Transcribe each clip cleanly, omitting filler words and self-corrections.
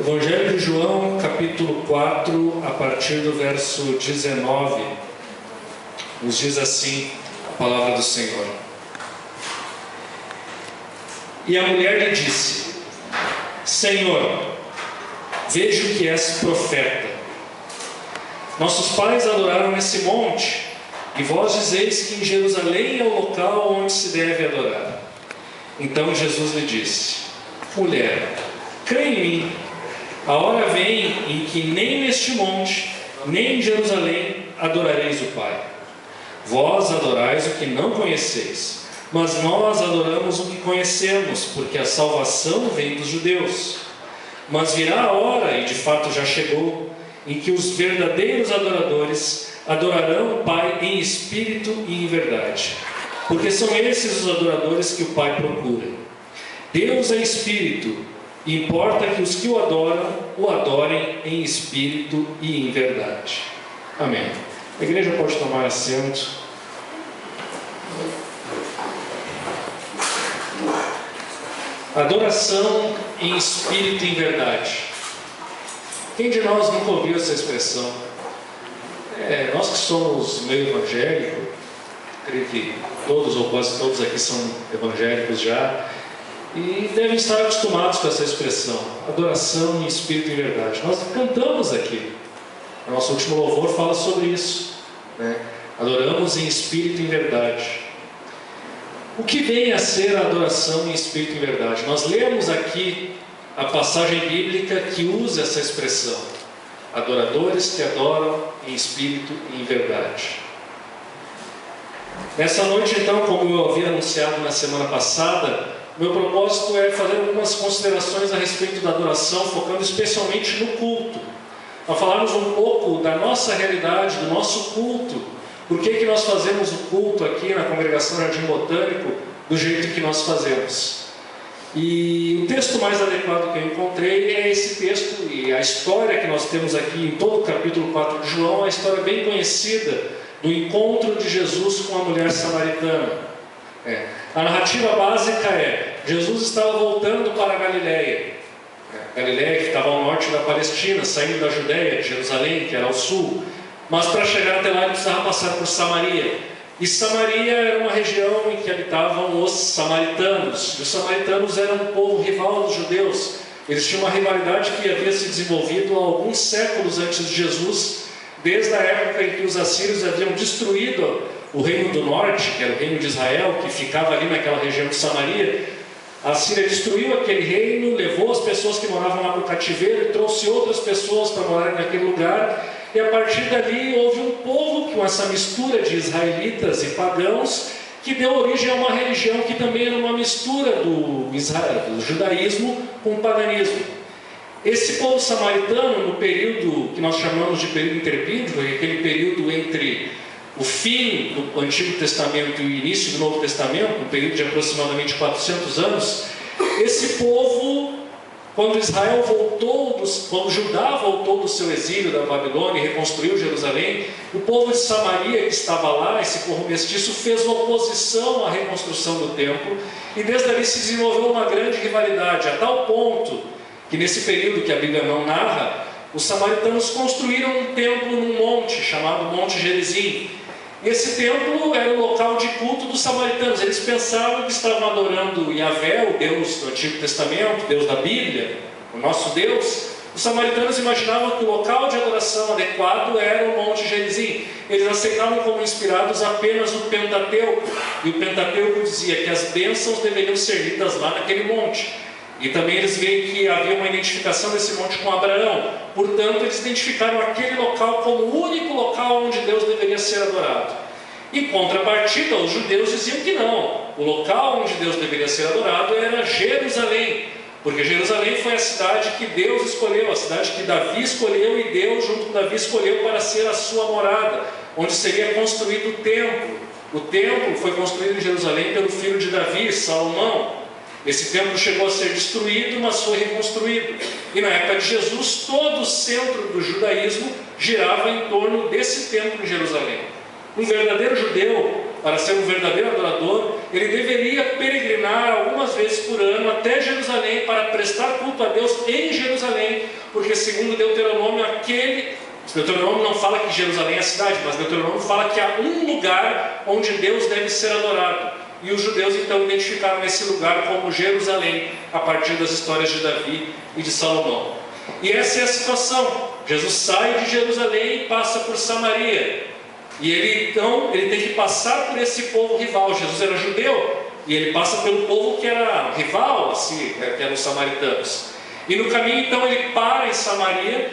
Evangelho de João, capítulo 4, a partir do verso 19, nos diz assim a palavra do Senhor. E a mulher lhe disse: Senhor, vejo que és profeta. Nossos pais adoraram nesse monte, e vós dizeis que em Jerusalém é o local onde se deve adorar. Então Jesus lhe disse: Mulher, crê em mim. A hora vem em que nem neste monte, nem em Jerusalém adorareis o Pai. Vós adorais o que não conheceis, mas nós adoramos o que conhecemos, porque a salvação vem dos judeus. Mas virá a hora, e de fato já chegou, em que os verdadeiros adoradores adorarão o Pai em espírito e em verdade, porque são esses os adoradores que o Pai procura. Deus é espírito, e importa que os que o adoram, o adorem em espírito e em verdade. Amém. A igreja pode tomar assento. Adoração em espírito e em verdade. Quem de nós nunca ouviu essa expressão? Nós que somos meio evangélicos, creio que todos ou quase todos aqui são evangélicos já, e devem estar acostumados com essa expressão, adoração em espírito e em verdade. Nós cantamos aqui, o nosso último louvor fala sobre isso, né? Adoramos em espírito e em verdade. O que vem a ser a adoração em espírito e em verdade? Nós lemos aqui a passagem bíblica que usa essa expressão, adoradores que adoram em espírito e em verdade. Nessa noite, então, como eu havia anunciado na semana passada, meu propósito é fazer algumas considerações a respeito da adoração, focando especialmente no culto. Para falarmos um pouco da nossa realidade, do nosso culto. Por que nós fazemos o culto aqui na Congregação Jardim Botânico do jeito que nós fazemos? E o texto mais adequado que eu encontrei é esse texto, e a história que nós temos aqui em todo o capítulo 4 de João, é uma história bem conhecida do encontro de Jesus com a mulher samaritana. A narrativa básica é: Jesus estava voltando para a Galileia. Galileia que ficava ao norte da Palestina, saindo da Judéia, de Jerusalém, que era ao sul. Mas para chegar até lá ele precisava passar por Samaria. E Samaria era uma região em que habitavam os samaritanos. E os samaritanos eram um povo rival dos judeus. Eles tinham uma rivalidade que havia se desenvolvido há alguns séculos antes de Jesus, desde a época em que os assírios haviam destruído o reino do norte, que era o reino de Israel, que ficava ali naquela região de Samaria. A Síria destruiu aquele reino, levou as pessoas que moravam lá para o cativeiro e trouxe outras pessoas para morarem naquele lugar. E a partir dali houve um povo com essa mistura de israelitas e pagãos, que deu origem a uma religião que também era uma mistura do judaísmo com o paganismo. Esse povo samaritano, no período que nós chamamos de período interbíblico, aquele período entre o fim do Antigo Testamento e o início do Novo Testamento, um período de aproximadamente 400 anos, esse povo, quando Israel voltou, quando Judá voltou do seu exílio da Babilônia e reconstruiu Jerusalém, o povo de Samaria que estava lá, esse povo mestiço, fez oposição à reconstrução do templo, e desde ali se desenvolveu uma grande rivalidade, a tal ponto que nesse período que a Bíblia não narra, os samaritanos construíram um templo num monte chamado Monte Gerizim. Esse templo era o local de culto dos samaritanos. Eles pensavam que estavam adorando Yahvé, o Deus do Antigo Testamento, Deus da Bíblia, o nosso Deus. Os samaritanos imaginavam que o local de adoração adequado era o Monte Gerizim. Eles aceitavam como inspirados apenas o Pentateuco. E o Pentateuco dizia que as bênçãos deveriam ser lidas lá naquele monte. E também eles veem que havia uma identificação desse monte com Abraão. Portanto, eles identificaram aquele local como o único local onde Deus deveria ser adorado. Em contrapartida, os judeus diziam que não. O local onde Deus deveria ser adorado era Jerusalém. Porque Jerusalém foi a cidade que Deus escolheu, a cidade que Davi escolheu, e Deus, junto com Davi, escolheu para ser a sua morada, onde seria construído o templo. O templo foi construído em Jerusalém pelo filho de Davi, Salomão. Esse templo chegou a ser destruído, mas foi reconstruído. E na época de Jesus, todo o centro do judaísmo girava em torno desse templo em Jerusalém. Um verdadeiro judeu para ser um verdadeiro adorador, ele deveria peregrinar algumas vezes por ano até Jerusalém para prestar culto a Deus em Jerusalém, porque segundo Deuteronômio, Deuteronômio não fala que Jerusalém é a cidade, mas Deuteronômio fala que há um lugar onde Deus deve ser adorado. E os judeus então identificaram esse lugar como Jerusalém, a partir das histórias de Davi e de Salomão. E essa é a situação. Jesus sai de Jerusalém e passa por Samaria. E ele tem que passar por esse povo rival. Jesus era judeu e ele passa pelo povo que era rival, assim, que eram os samaritanos. E no caminho então ele para em Samaria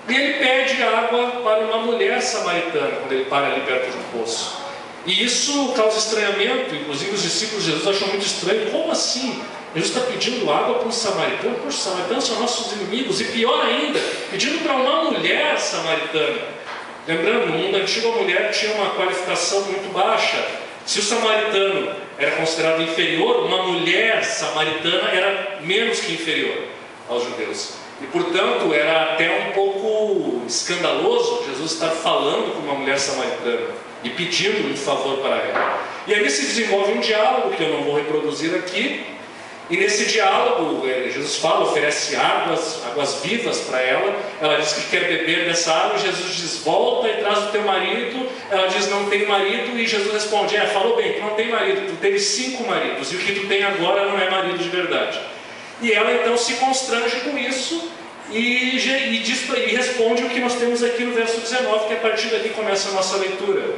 e ele pede água para uma mulher samaritana, quando ele para ali perto de um poço. E isso causa estranhamento, inclusive os discípulos de Jesus acham muito estranho. Como assim? Jesus está pedindo água para um samaritano? Poxa, os samaritanos são nossos inimigos. E pior ainda, pedindo para uma mulher samaritana. Lembrando, no mundo antigo a mulher tinha uma qualificação muito baixa. Se o samaritano era considerado inferior, uma mulher samaritana era menos que inferior aos judeus. E portanto era até um pouco escandaloso Jesus estar falando com uma mulher samaritana e pedindo um favor para ela. E aí se desenvolve um diálogo que eu não vou reproduzir aqui. E nesse diálogo, Jesus fala, oferece águas vivas para ela. Ela diz que quer beber dessa água. Jesus diz, volta e traz o teu marido. Ela diz, não tenho marido. E Jesus responde, falou bem, tu não tem marido, tu teve 5 maridos. E o que tu tem agora não é marido de verdade. E ela então se constrange com isso e responde o que nós temos aqui no verso 19, que a partir daqui começa a nossa leitura.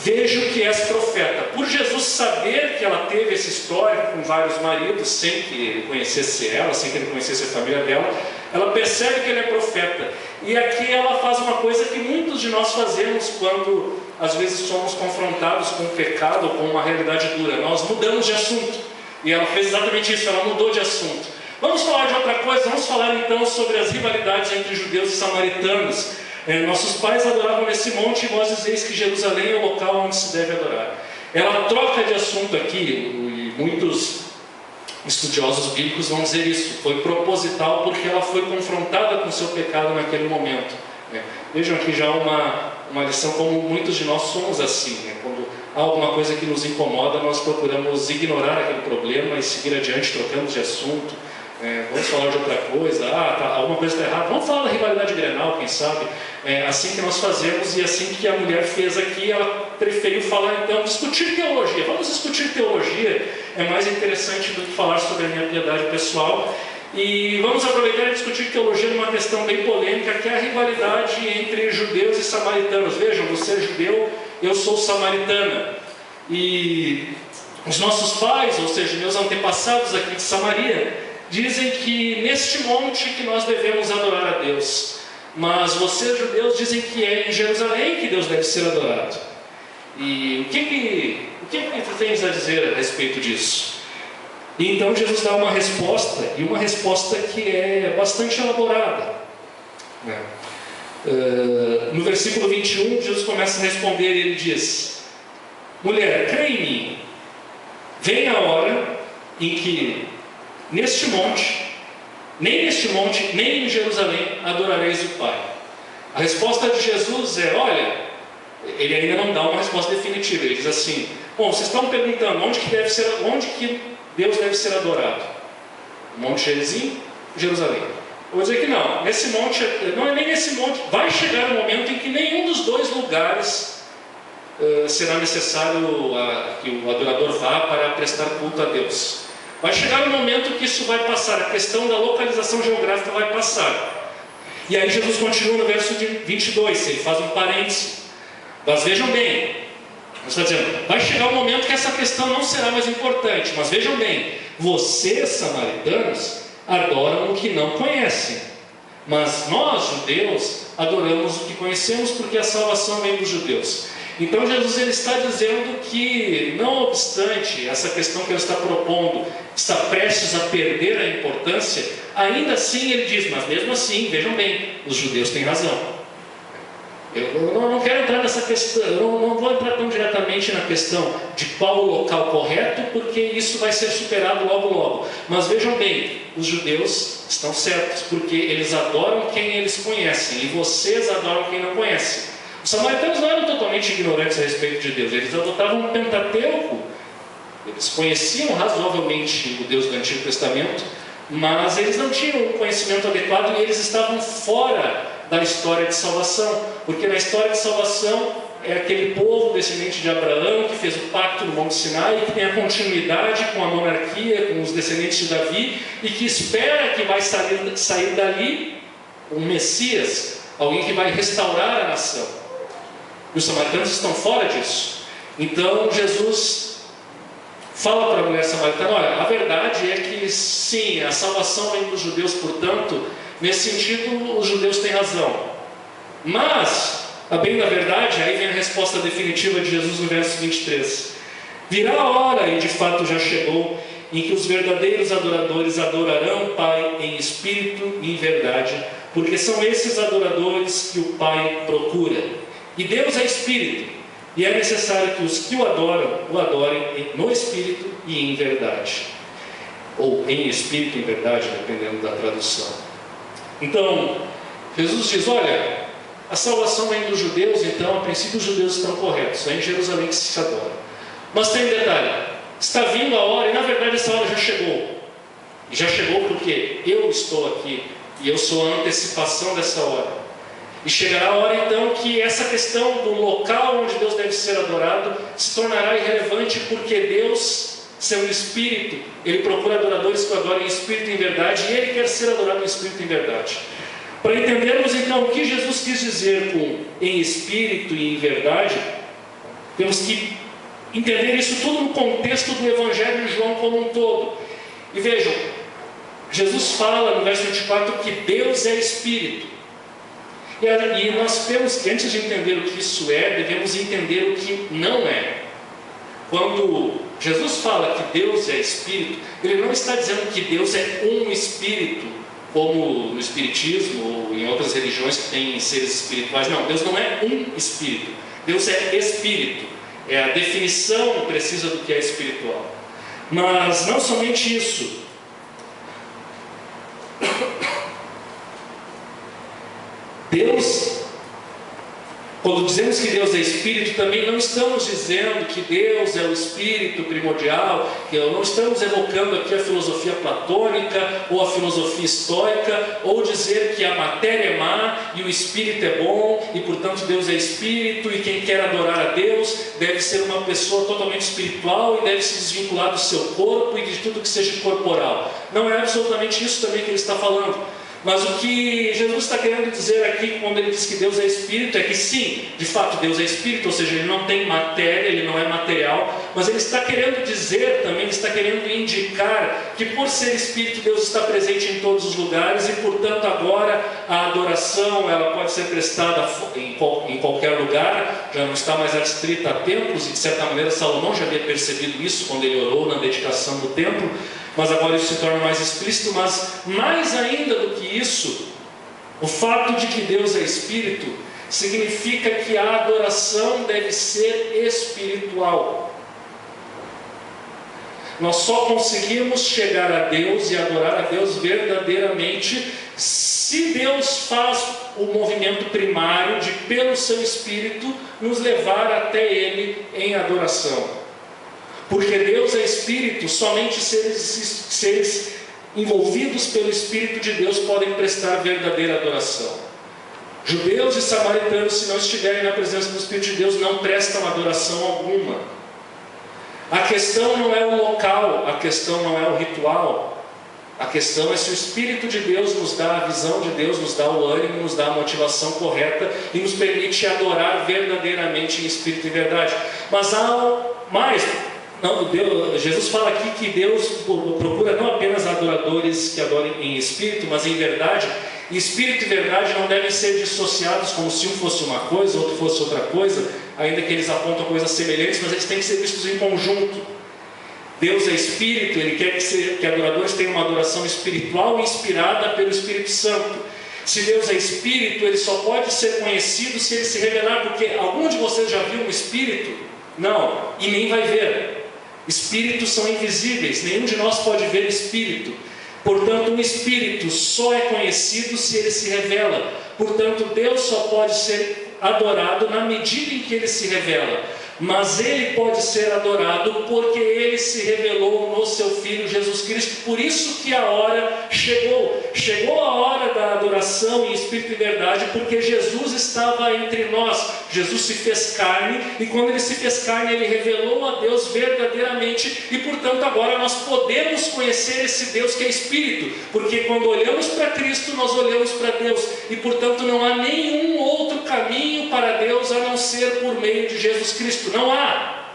Vejo que és profeta. Por Jesus saber que ela teve esse histórico com vários maridos, sem que ele conhecesse ela, sem que ele conhecesse a família dela, ela percebe que ele é profeta. E aqui ela faz uma coisa que muitos de nós fazemos quando às vezes somos confrontados com um pecado ou com uma realidade dura. Nós mudamos de assunto. E ela fez exatamente isso, ela mudou de assunto. Vamos falar de outra coisa, vamos falar então sobre as rivalidades entre judeus e samaritanos. Nossos pais adoravam nesse monte e vós dizeis que Jerusalém é o local onde se deve adorar. Ela troca de assunto aqui, e muitos estudiosos bíblicos vão dizer isso. Foi proposital porque ela foi confrontada com seu pecado naquele momento. Vejam aqui já uma lição, como muitos de nós somos assim. Quando há alguma coisa que nos incomoda, nós procuramos ignorar aquele problema e seguir adiante, trocamos de assunto. Vamos falar de outra coisa, alguma coisa está errada, vamos falar da rivalidade Grenal, quem sabe. É assim que nós fazemos, e assim que a mulher fez aqui, ela preferiu falar então, discutir teologia. Vamos discutir teologia, é mais interessante do que falar sobre a minha piedade pessoal. E vamos aproveitar e discutir teologia numa questão bem polêmica, que é a rivalidade entre judeus e samaritanos. Vejam, você é judeu, eu sou samaritana. E os nossos pais, ou seja, meus antepassados aqui de Samaria, dizem que neste monte que nós devemos adorar a Deus. Mas vocês, judeus, dizem que é em Jerusalém que Deus deve ser adorado. E o que tu tens a dizer a respeito disso? E então Jesus dá uma resposta, e uma resposta que é bastante elaborada. No versículo 21, Jesus começa a responder e ele diz: mulher, crê em mim, vem a hora em que neste monte, nem em Jerusalém adorareis o Pai. A resposta de Jesus é, olha, ele ainda não dá uma resposta definitiva. Ele diz assim: bom, vocês estão perguntando onde que Deus deve ser adorado? Monte Gerizim, Jerusalém. Eu vou dizer que não, nesse monte, não é nem nesse monte. Vai chegar um momento em que nenhum dos dois lugares será necessário que o adorador vá para prestar culto a Deus. Vai chegar um momento que isso vai passar, a questão da localização geográfica vai passar. E aí Jesus continua no verso 22, ele faz um parêntese. Mas vejam bem, ele está dizendo, vai chegar um momento que essa questão não será mais importante. Mas vejam bem, vocês, samaritanos, adoram o que não conhecem. Mas nós, judeus, adoramos o que conhecemos, porque a salvação vem dos judeus. Então Jesus ele está dizendo que, não obstante essa questão que ele está propondo está prestes a perder a importância, ainda assim ele diz, mas mesmo assim, vejam bem, os judeus têm razão. Eu não quero entrar nessa questão, eu não vou entrar tão diretamente na questão de qual o local correto, porque isso vai ser superado logo logo. Mas vejam bem, os judeus estão certos, porque eles adoram quem eles conhecem, e vocês adoram quem não conhece. Os samaritanos não eram totalmente ignorantes a respeito de Deus, eles adotavam um Pentateuco, eles conheciam razoavelmente o Deus do Antigo Testamento, mas eles não tinham um conhecimento adequado e eles estavam fora da história de salvação, porque na história de salvação é aquele povo descendente de Abraão que fez o pacto no Monte Sinai, que tem a continuidade com a monarquia, com os descendentes de Davi, e que espera que vai sair dali um Messias, alguém que vai restaurar a nação. E os samaritanos estão fora disso. Então Jesus fala para a mulher samaritana: olha, a verdade é que sim, a salvação vem dos judeus, portanto, nesse sentido os judeus têm razão. Mas, a bem da verdade, aí vem a resposta definitiva de Jesus no verso 23. Virá a hora, e de fato já chegou, em que os verdadeiros adoradores adorarão o Pai em espírito e em verdade, porque são esses adoradores que o Pai procura. E Deus é espírito, e é necessário que os que o adorem no espírito e em verdade. Ou em espírito e em verdade, dependendo da tradução. Então, Jesus diz: olha, a salvação vem dos judeus, então a princípio os judeus estão corretos, é em Jerusalém que se adora. Mas tem um detalhe: está vindo a hora, e na verdade essa hora já chegou. E já chegou porque eu estou aqui, e eu sou a antecipação dessa hora. E chegará a hora então que essa questão do local onde Deus deve ser adorado se tornará irrelevante, porque Deus, sendo Espírito, Ele procura adoradores que o adorem em Espírito e em verdade, e Ele quer ser adorado em Espírito e em verdade. Para entendermos então o que Jesus quis dizer com em Espírito e em verdade, temos que entender isso tudo no contexto do Evangelho de João como um todo. E vejam, Jesus fala no verso 24 que Deus é Espírito. E nós temos que, antes de entender o que isso é, devemos entender o que não é. Quando Jesus fala que Deus é Espírito, Ele não está dizendo que Deus é um Espírito, como no Espiritismo ou em outras religiões que têm seres espirituais. Não, Deus não é um Espírito. Deus é Espírito. É a definição precisa do que é espiritual. Mas não somente isso. Deus, quando dizemos que Deus é Espírito, também não estamos dizendo que Deus é o Espírito primordial, que não estamos evocando aqui a filosofia platônica ou a filosofia estoica, ou dizer que a matéria é má e o Espírito é bom, e portanto Deus é Espírito, e quem quer adorar a Deus deve ser uma pessoa totalmente espiritual e deve se desvincular do seu corpo e de tudo que seja corporal. Não é absolutamente isso também que ele está falando. Mas o que Jesus está querendo dizer aqui, quando ele diz que Deus é Espírito, é que sim, de fato Deus é Espírito, ou seja, Ele não tem matéria, Ele não é material, mas Ele está querendo dizer também, Ele está querendo indicar que por ser Espírito, Deus está presente em todos os lugares e, portanto, agora a adoração ela pode ser prestada em qualquer lugar, já não está mais adstrita a templos, e de certa maneira Salomão já havia percebido isso quando ele orou na dedicação do templo. Mas agora isso se torna mais explícito. Mas mais ainda do que isso, o fato de que Deus é Espírito significa que a adoração deve ser espiritual. Nós só conseguimos chegar a Deus e adorar a Deus verdadeiramente se Deus faz o movimento primário de, pelo seu Espírito, nos levar até Ele em adoração. Porque Deus é Espírito, somente seres envolvidos pelo Espírito de Deus podem prestar verdadeira adoração. Judeus e samaritanos, se não estiverem na presença do Espírito de Deus, não prestam adoração alguma. A questão não é o local, a questão não é o ritual. A questão é se o Espírito de Deus nos dá a visão de Deus, nos dá o ânimo, nos dá a motivação correta e nos permite adorar verdadeiramente em Espírito e verdade. Mas há mais. Não, Jesus fala aqui que Deus procura não apenas adoradores que adorem em espírito, mas em verdade. E espírito e verdade não devem ser dissociados como se um fosse uma coisa, outro fosse outra coisa, ainda que eles apontam coisas semelhantes, mas eles têm que ser vistos em conjunto. Deus é Espírito, Ele quer que adoradores tenham uma adoração espiritual inspirada pelo Espírito Santo. Se Deus é Espírito, Ele só pode ser conhecido se Ele se revelar, porque algum de vocês já viu um Espírito? Não, e nem vai ver. Espíritos são invisíveis, nenhum de nós pode ver Espírito. Portanto, um Espírito só é conhecido se ele se revela. Portanto, Deus só pode ser adorado na medida em que ele se revela, mas ele pode ser adorado porque ele se revelou no seu Filho Jesus Cristo. Por isso que a hora chegou a hora da adoração em espírito e verdade, porque Jesus estava entre nós. Jesus se fez carne, e quando ele se fez carne, ele revelou a Deus verdadeiramente, e portanto agora nós podemos conhecer esse Deus que é Espírito, porque quando olhamos para Cristo, nós olhamos para Deus, e portanto não há nenhum outro caminho para Deus a não ser por meio de Jesus Cristo. Não há.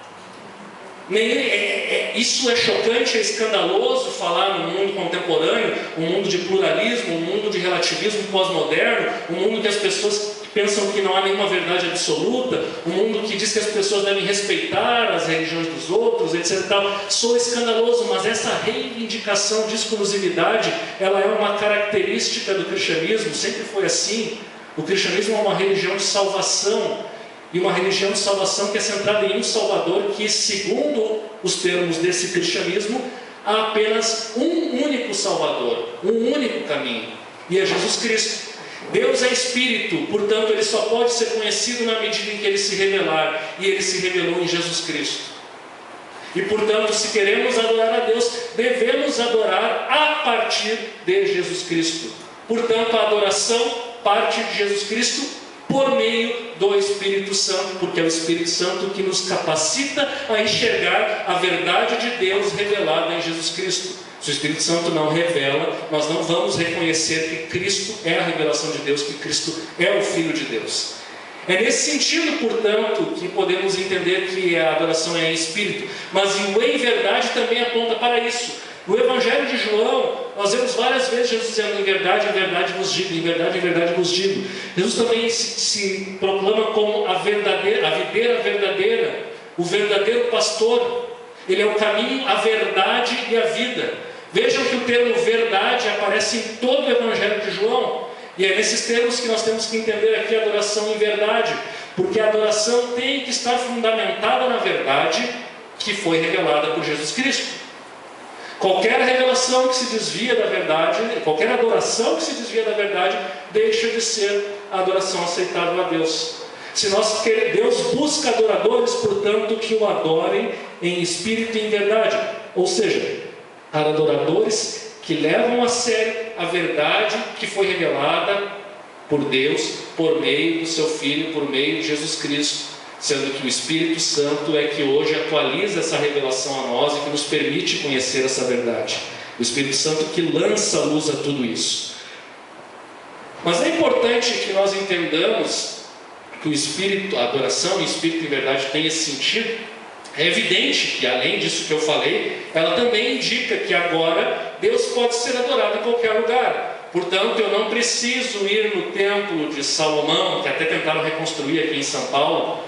Isso é chocante, é escandaloso falar no mundo contemporâneo, um mundo de pluralismo, um mundo de relativismo pós-moderno, um mundo que as pessoas pensam que não há nenhuma verdade absoluta, um mundo que diz que as pessoas devem respeitar as religiões dos outros, etc. Sou escandaloso, mas essa reivindicação de exclusividade, ela é uma característica do cristianismo, sempre foi assim. O cristianismo é uma religião de salvação, e uma religião de salvação que é centrada em um Salvador, que, segundo os termos desse cristianismo, há apenas um único Salvador, um único caminho, e é Jesus Cristo. Deus é Espírito, portanto ele só pode ser conhecido na medida em que ele se revelar, e ele se revelou em Jesus Cristo. E portanto, se queremos adorar a Deus, devemos adorar a partir de Jesus Cristo. Portanto, a adoração parte de Jesus Cristo por meio do Espírito Santo, porque é o Espírito Santo que nos capacita a enxergar a verdade de Deus revelada em Jesus Cristo. Se o Espírito Santo não revela, nós não vamos reconhecer que Cristo é a revelação de Deus, que Cristo é o Filho de Deus. É nesse sentido, portanto, que podemos entender que a adoração é em Espírito, mas o em verdade também aponta para isso. No Evangelho de João, nós vemos várias vezes Jesus dizendo: em verdade vos digo, em verdade vos digo. Jesus também se proclama como a videira verdadeira, o verdadeiro pastor. Ele é o caminho, a verdade e a vida. Vejam que o termo verdade aparece em todo o Evangelho de João, e é nesses termos que nós temos que entender aqui a adoração em verdade, porque a adoração tem que estar fundamentada na verdade que foi revelada por Jesus Cristo. Qualquer revelação que se desvia da verdade, qualquer adoração que se desvia da verdade, deixa de ser a adoração aceitável a Deus. Deus busca adoradores, portanto, que o adorem em espírito e em verdade. Ou seja, adoradores que levam a sério a verdade que foi revelada por Deus, por meio do seu Filho, por meio de Jesus Cristo. Sendo que o Espírito Santo é que hoje atualiza essa revelação a nós e que nos permite conhecer essa verdade. O Espírito Santo que lança luz a tudo isso. Mas é importante que nós entendamos que o Espírito, a adoração em Espírito e verdade tem esse sentido. É evidente que, além disso que eu falei, ela também indica que agora Deus pode ser adorado em qualquer lugar. Portanto, eu não preciso ir no templo de Salomão, que até tentaram reconstruir aqui em São Paulo,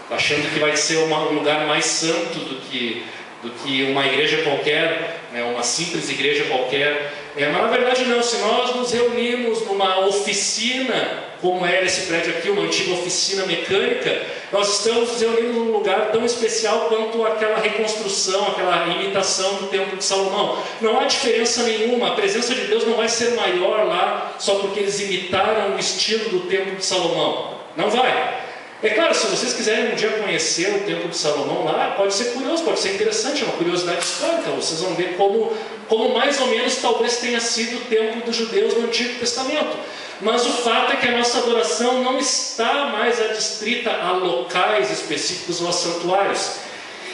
achando que vai ser um lugar mais santo do que uma igreja qualquer, uma simples igreja qualquer. Mas na verdade não. Se nós nos reunirmos numa oficina, como era esse prédio aqui, uma antiga oficina mecânica, nós estamos nos reunindo num lugar tão especial quanto aquela reconstrução, aquela imitação do templo de Salomão. Não há diferença nenhuma. A presença de Deus não vai ser maior lá só porque eles imitaram o estilo do templo de Salomão. Não vai. É claro, se vocês quiserem um dia conhecer o templo de Salomão lá, pode ser curioso, pode ser interessante, é uma curiosidade histórica. Vocês vão ver como mais ou menos talvez tenha sido o templo dos judeus no Antigo Testamento. Mas o fato é que a nossa adoração não está mais adstrita a locais específicos ou a santuários.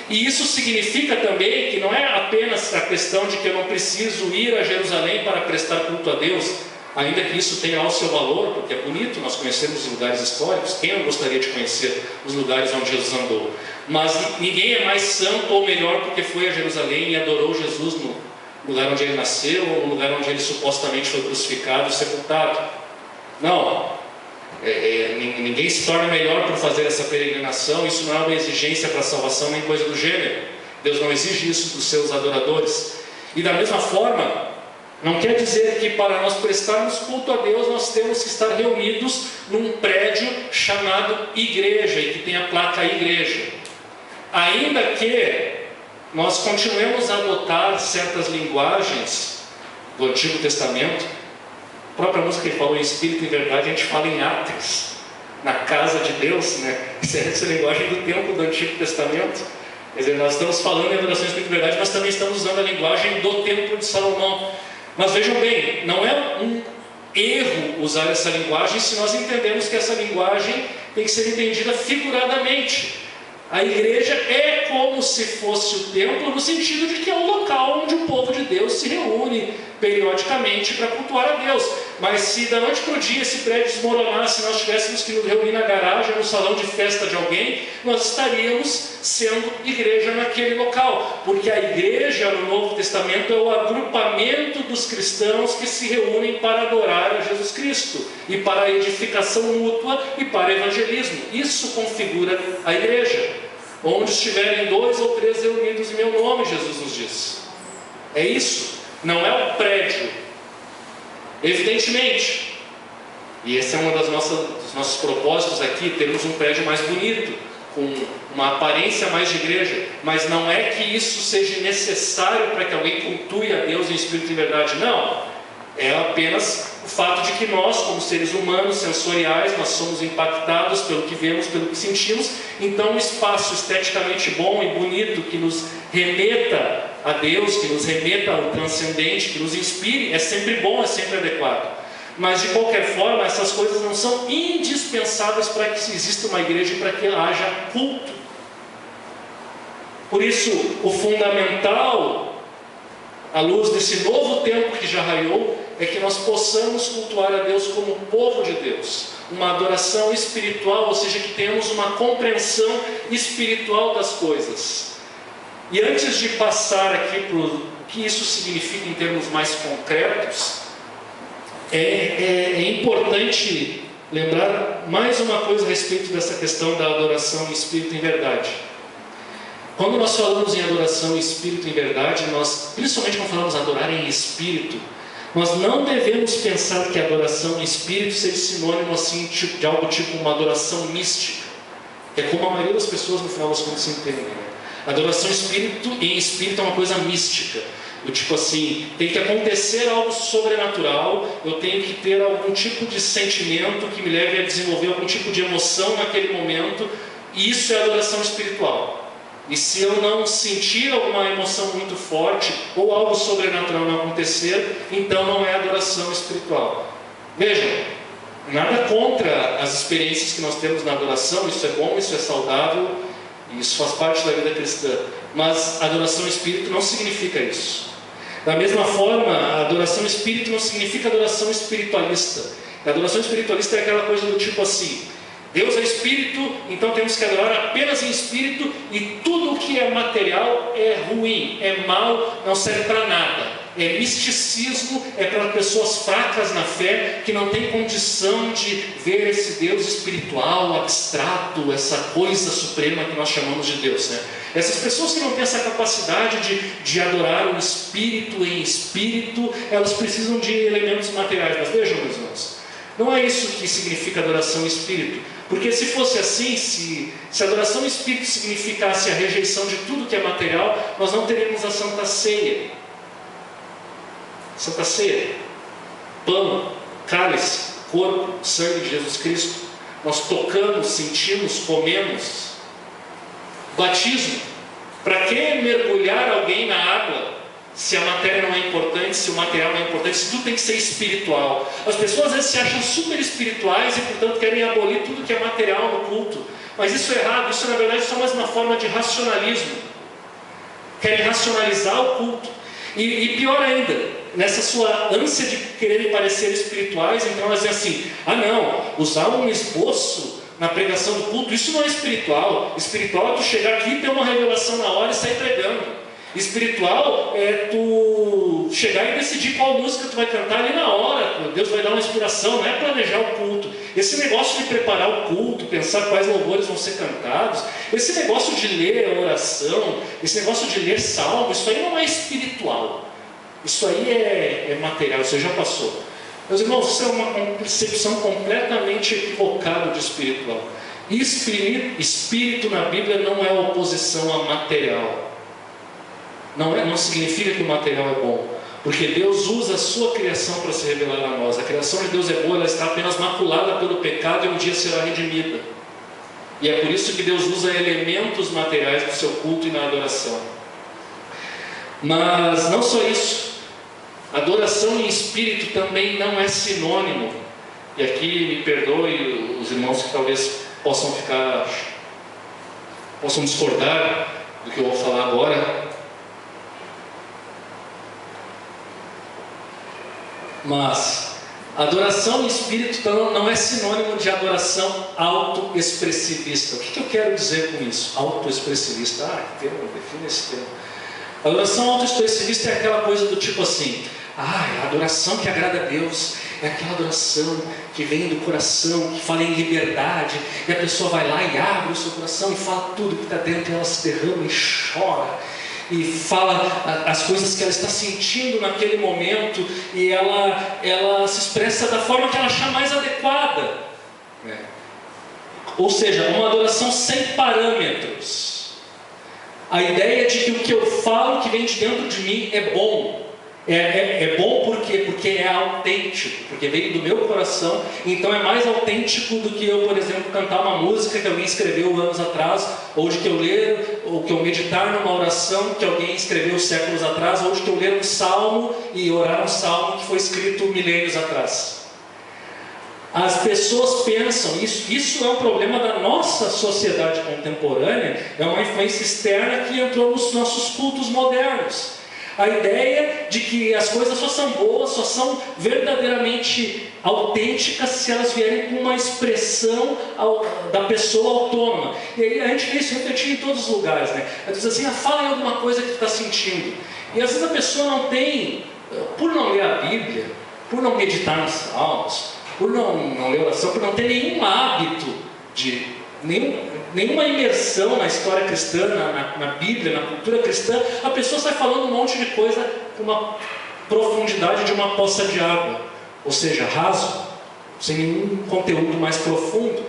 E isso significa também que não é apenas a questão de que eu não preciso ir a Jerusalém para prestar culto a Deus, ainda que isso tenha o seu valor, porque é bonito, nós conhecemos os lugares históricos. Quem não gostaria de conhecer os lugares onde Jesus andou? Mas ninguém é mais santo ou melhor porque foi a Jerusalém e adorou Jesus no lugar onde ele nasceu, ou no lugar onde ele supostamente foi crucificado e sepultado. Não. Ninguém se torna melhor por fazer essa peregrinação. Isso não é uma exigência para a salvação, nem coisa do gênero. Deus não exige isso dos seus adoradores. E da mesma forma, não quer dizer que para nós prestarmos culto a Deus nós temos que estar reunidos num prédio chamado igreja e que tem a placa igreja. Ainda que nós continuemos a adotar certas linguagens do Antigo Testamento, a própria música que falou em espírito e verdade, a gente fala em átrios. na casa de Deus, né? Essa é a linguagem do templo do Antigo Testamento. Quer dizer, nós estamos falando em adoração espírito e verdade, mas também estamos usando a linguagem do templo de Salomão. Mas vejam bem, não é um erro usar essa linguagem se nós entendemos que essa linguagem tem que ser entendida figuradamente. A igreja é como se fosse o templo, no sentido de que é o local onde o povo de Deus se reúne periodicamente para cultuar a Deus. Mas se da noite para o dia esse prédio desmoronasse, nós tivéssemos que nos reunir na garagem, no salão de festa de alguém, nós estaríamos sendo igreja naquele local. Porque a igreja no Novo Testamento é o agrupamento dos cristãos que se reúnem para adorar a Jesus Cristo, e para a edificação mútua e para evangelismo. Isso configura a igreja. Onde estiverem 2 ou 3 reunidos em meu nome, Jesus nos diz. É isso. Não é um prédio. Evidentemente, e esse é um dos nossos propósitos aqui, termos um prédio mais bonito, com uma aparência mais de igreja, mas não é que isso seja necessário para que alguém cultue a Deus em espírito e verdade, não. É apenas o fato de que nós, como seres humanos, sensoriais, nós somos impactados pelo que vemos, pelo que sentimos. Então um espaço esteticamente bom e bonito, que nos remeta a Deus, que nos remeta ao transcendente, que nos inspire, é sempre bom, é sempre adequado. Mas de qualquer forma, essas coisas não são indispensáveis para que exista uma igreja e para que haja culto. Por isso, o fundamental, à luz desse novo tempo que já raiou, é que nós possamos cultuar a Deus como povo de Deus, uma adoração espiritual, ou seja, que tenhamos uma compreensão espiritual das coisas. E antes de passar aqui para o que isso significa em termos mais concretos, é importante lembrar mais uma coisa a respeito dessa questão da adoração em espírito e em verdade. Quando nós falamos em adoração em espírito e em verdade, nós, principalmente quando falamos adorar em espírito, nós não devemos pensar que a adoração em espírito seja sinônimo assim, de algo tipo uma adoração mística. É como a maioria das pessoas no final das contas se entendem, né? Adoração em espírito é uma coisa mística. Do tipo assim, tem que acontecer algo sobrenatural, eu tenho que ter algum tipo de sentimento que me leve a desenvolver algum tipo de emoção naquele momento, e isso é adoração espiritual. E se eu não sentir alguma emoção muito forte, ou algo sobrenatural não acontecer, então não é adoração espiritual. Vejam, nada contra as experiências que nós temos na adoração, isso é bom, isso é saudável, isso faz parte da vida cristã. Mas adoração espírito não significa isso. Da mesma forma, a adoração espírito não significa adoração espiritualista. A adoração espiritualista é aquela coisa do tipo assim: Deus é espírito, então temos que adorar apenas em espírito, e tudo o que é material é ruim, é mal, não serve para nada. É misticismo, é para pessoas fracas na fé, que não têm condição de ver esse Deus espiritual, abstrato, essa coisa suprema que nós chamamos de Deus, né? Essas pessoas que não têm essa capacidade de adorar o espírito em espírito, elas precisam de elementos materiais. Mas vejam, meus irmãos, não é isso que significa adoração em espírito. Porque se fosse assim, se adoração em espírito significasse a rejeição de tudo que é material, nós não teríamos a Santa Ceia. Santa Ceia, pão, cálice, corpo, sangue de Jesus Cristo. Nós tocamos, sentimos, comemos. Batismo. Para que mergulhar alguém na água se a matéria não é importante, se o material não é importante, se tudo tem que ser espiritual? As pessoas às vezes se acham super espirituais e portanto querem abolir tudo que é material no culto. Mas isso é errado, isso na verdade é só mais uma forma de racionalismo. Querem racionalizar o culto. E pior ainda, nessa sua ânsia de quererem parecer espirituais, então elas dizem assim: ah não, usar um esboço na pregação do culto, isso não é espiritual. Espiritual é tu chegar aqui e ter uma revelação na hora e sair pregando. Espiritual é tu chegar e decidir qual música tu vai cantar ali na hora. Deus vai dar uma inspiração, não é planejar o culto. Esse negócio de preparar o culto, pensar quais louvores vão ser cantados, esse negócio de ler a oração, esse negócio de ler salmo, isso aí não é espiritual. Isso aí é material, isso já passou. Meus irmãos, isso é uma concepção completamente equivocada de espiritual. Espírito na Bíblia não é oposição a material. Não significa que o material é bom. Porque Deus usa a sua criação para se revelar a nós. A criação de Deus é boa, ela está apenas maculada pelo pecado e um dia será redimida. E é por isso que Deus usa elementos materiais do seu culto e na adoração. Mas não só isso. Adoração em espírito também não é sinônimo. E aqui me perdoe os irmãos que talvez possam discordar do que eu vou falar agora. Mas adoração em espírito não é sinônimo de adoração autoexpressivista. O que eu quero dizer com isso? Autoexpressivista. Define esse termo. Adoração autoexpressivista é aquela coisa do tipo assim: a adoração que agrada a Deus é aquela adoração que vem do coração, que fala em liberdade, e a pessoa vai lá e abre o seu coração e fala tudo que está dentro, e ela se derrama e chora, e fala as coisas que ela está sentindo naquele momento, e ela se expressa da forma que ela achar mais adequada. Ou seja, uma adoração sem parâmetros. A ideia de que o que eu falo, que vem de dentro de mim, é bom. É bom por quê? Porque é autêntico, porque veio do meu coração, então é mais autêntico do que eu, por exemplo, cantar uma música que alguém escreveu anos atrás, ou de que eu ler, ou que eu meditar numa oração que alguém escreveu séculos atrás, ou de que eu ler um salmo e orar um salmo que foi escrito milênios atrás. As pessoas pensam, isso é um problema da nossa sociedade contemporânea, é uma influência externa que entrou nos nossos cultos modernos. A ideia de que as coisas só são boas, só são verdadeiramente autênticas se elas vierem com uma expressão da pessoa autônoma. E aí a gente vê isso refletido em todos os lugares, né? Ela diz assim: fala em alguma coisa que tu está sentindo. E às vezes a pessoa não tem, por não ler a Bíblia, por não meditar nos salmos, por não ler oração, por não ter nenhum hábito nenhuma imersão na história cristã, na Bíblia, na cultura cristã, a pessoa sai falando um monte de coisa com uma profundidade de uma poça de água, ou seja, raso, sem nenhum conteúdo mais profundo.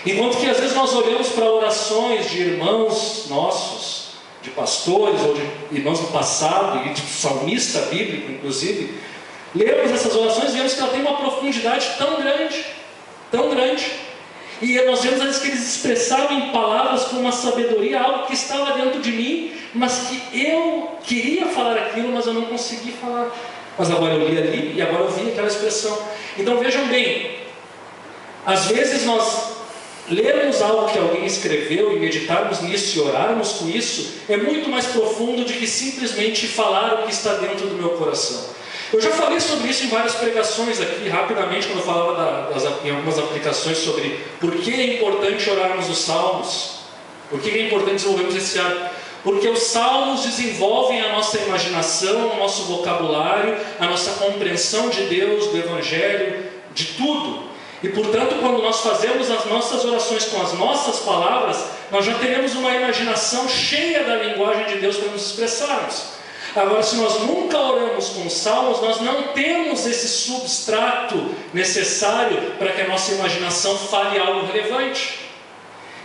Enquanto que às vezes nós olhamos para orações de irmãos nossos, de pastores ou de irmãos do passado, e de salmista bíblico inclusive, lemos essas orações e vemos que ela tem uma profundidade tão grande. E nós vemos às vezes que eles expressavam em palavras com uma sabedoria algo que estava dentro de mim, mas que eu queria falar aquilo, mas eu não consegui falar. Mas agora eu li ali e agora eu vi aquela expressão. Então vejam bem, às vezes nós lermos algo que alguém escreveu e meditarmos nisso e orarmos com isso é muito mais profundo do que simplesmente falar o que está dentro do meu coração. Eu já falei sobre isso em várias pregações aqui, rapidamente, quando eu falava em algumas aplicações sobre por que é importante orarmos os salmos, por que é importante desenvolvermos esse hábito. Porque os salmos desenvolvem a nossa imaginação, o nosso vocabulário, a nossa compreensão de Deus, do Evangelho, de tudo. E portanto, quando nós fazemos as nossas orações com as nossas palavras, nós já teremos uma imaginação cheia da linguagem de Deus para nos expressarmos. Agora, se nós nunca oramos com salmos, nós não temos esse substrato necessário para que a nossa imaginação fale algo relevante.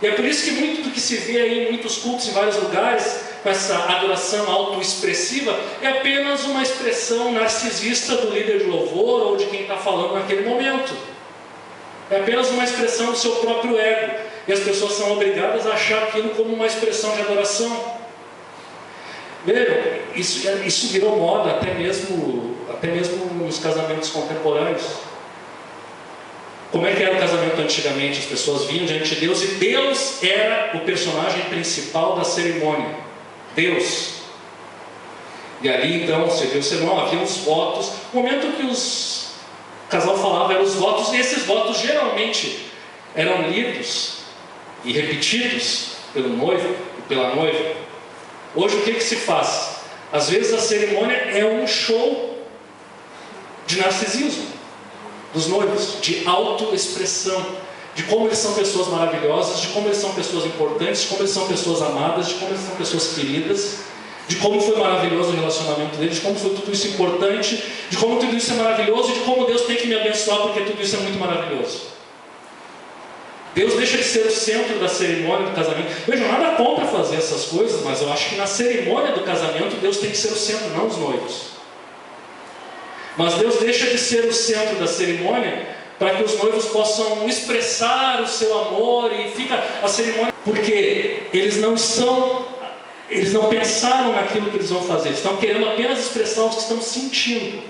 E é por isso que muito do que se vê aí em muitos cultos em vários lugares, com essa adoração autoexpressiva, é apenas uma expressão narcisista do líder de louvor ou de quem está falando naquele momento. É apenas uma expressão do seu próprio ego. E as pessoas são obrigadas a achar aquilo como uma expressão de adoração. Vejam, isso virou moda até mesmo nos casamentos contemporâneos. Como é que era o casamento antigamente? As pessoas vinham diante de Deus e Deus era o personagem principal da cerimônia. Deus. E ali então, você viu o sermão, havia os votos. O momento que o casal falava eram os votos, e esses votos geralmente eram lidos e repetidos pelo noivo e pela noiva. Hoje o que se faz? Às vezes a cerimônia é um show de narcisismo dos noivos, de autoexpressão, de como eles são pessoas maravilhosas, de como eles são pessoas importantes, de como eles são pessoas amadas, de como eles são pessoas queridas, de como foi maravilhoso o relacionamento deles, de como foi tudo isso importante, de como tudo isso é maravilhoso e de como Deus tem que me abençoar porque tudo isso é muito maravilhoso. Deus deixa de ser o centro da cerimônia do casamento. Vejam, nada contra fazer essas coisas, mas eu acho que na cerimônia do casamento Deus tem que ser o centro, não os noivos. Mas Deus deixa de ser o centro da cerimônia para que os noivos possam expressar o seu amor e fica a cerimônia, porque eles não pensaram naquilo que eles vão fazer, estão querendo apenas expressar o que estão sentindo,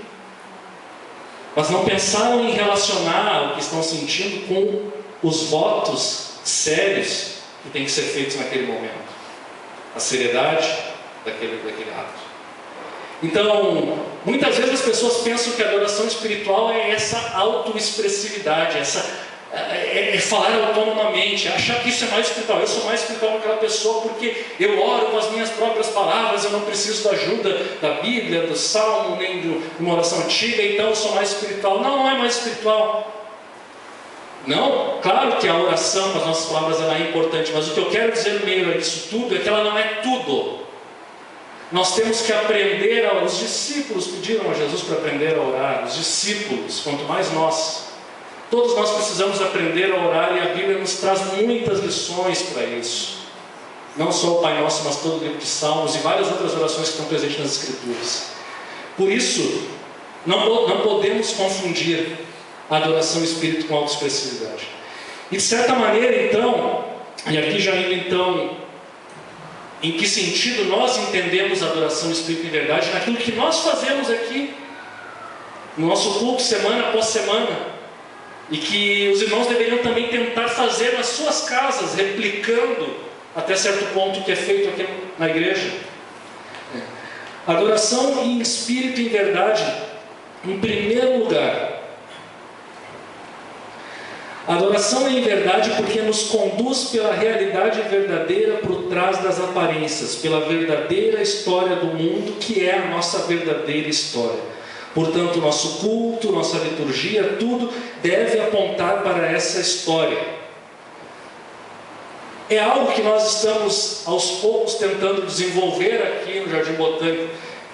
mas não pensaram em relacionar o que estão sentindo com os votos sérios que têm que ser feitos naquele momento, a seriedade daquele ato. Então, muitas vezes as pessoas pensam que a adoração espiritual é essa autoexpressividade, é falar autonomamente, achar que isso é mais espiritual. Eu sou mais espiritual que aquela pessoa porque eu oro com as minhas próprias palavras, eu não preciso da ajuda da Bíblia, do Salmo, nem de uma oração antiga, então eu sou mais espiritual. Não é mais espiritual. Não, claro que a oração com as nossas palavras ela é importante, mas o que eu quero dizer no meio disso tudo é que ela não é tudo. Nós temos que aprender, os discípulos pediram a Jesus para aprender a orar, os discípulos, quanto mais nós. Todos nós precisamos aprender a orar e a Bíblia nos traz muitas lições para isso. Não só o Pai Nosso, mas todo o livro de Salmos e várias outras orações que estão presentes nas Escrituras. Por isso, não podemos confundir a adoração espírita com autoexpressividade. E de certa maneira, então, e aqui já indo então, em que sentido nós entendemos a adoração espírita em verdade, naquilo que nós fazemos aqui, no nosso culto, semana após semana, e que os irmãos deveriam também tentar fazer nas suas casas, replicando até certo ponto o que é feito aqui na igreja. Adoração em espírito e em verdade, em primeiro lugar. Adoração é em verdade porque nos conduz pela realidade verdadeira por trás das aparências, pela verdadeira história do mundo, que é a nossa verdadeira história. Portanto, nosso culto, nossa liturgia, tudo deve apontar para essa história. É algo que nós estamos aos poucos tentando desenvolver aqui no Jardim Botânico,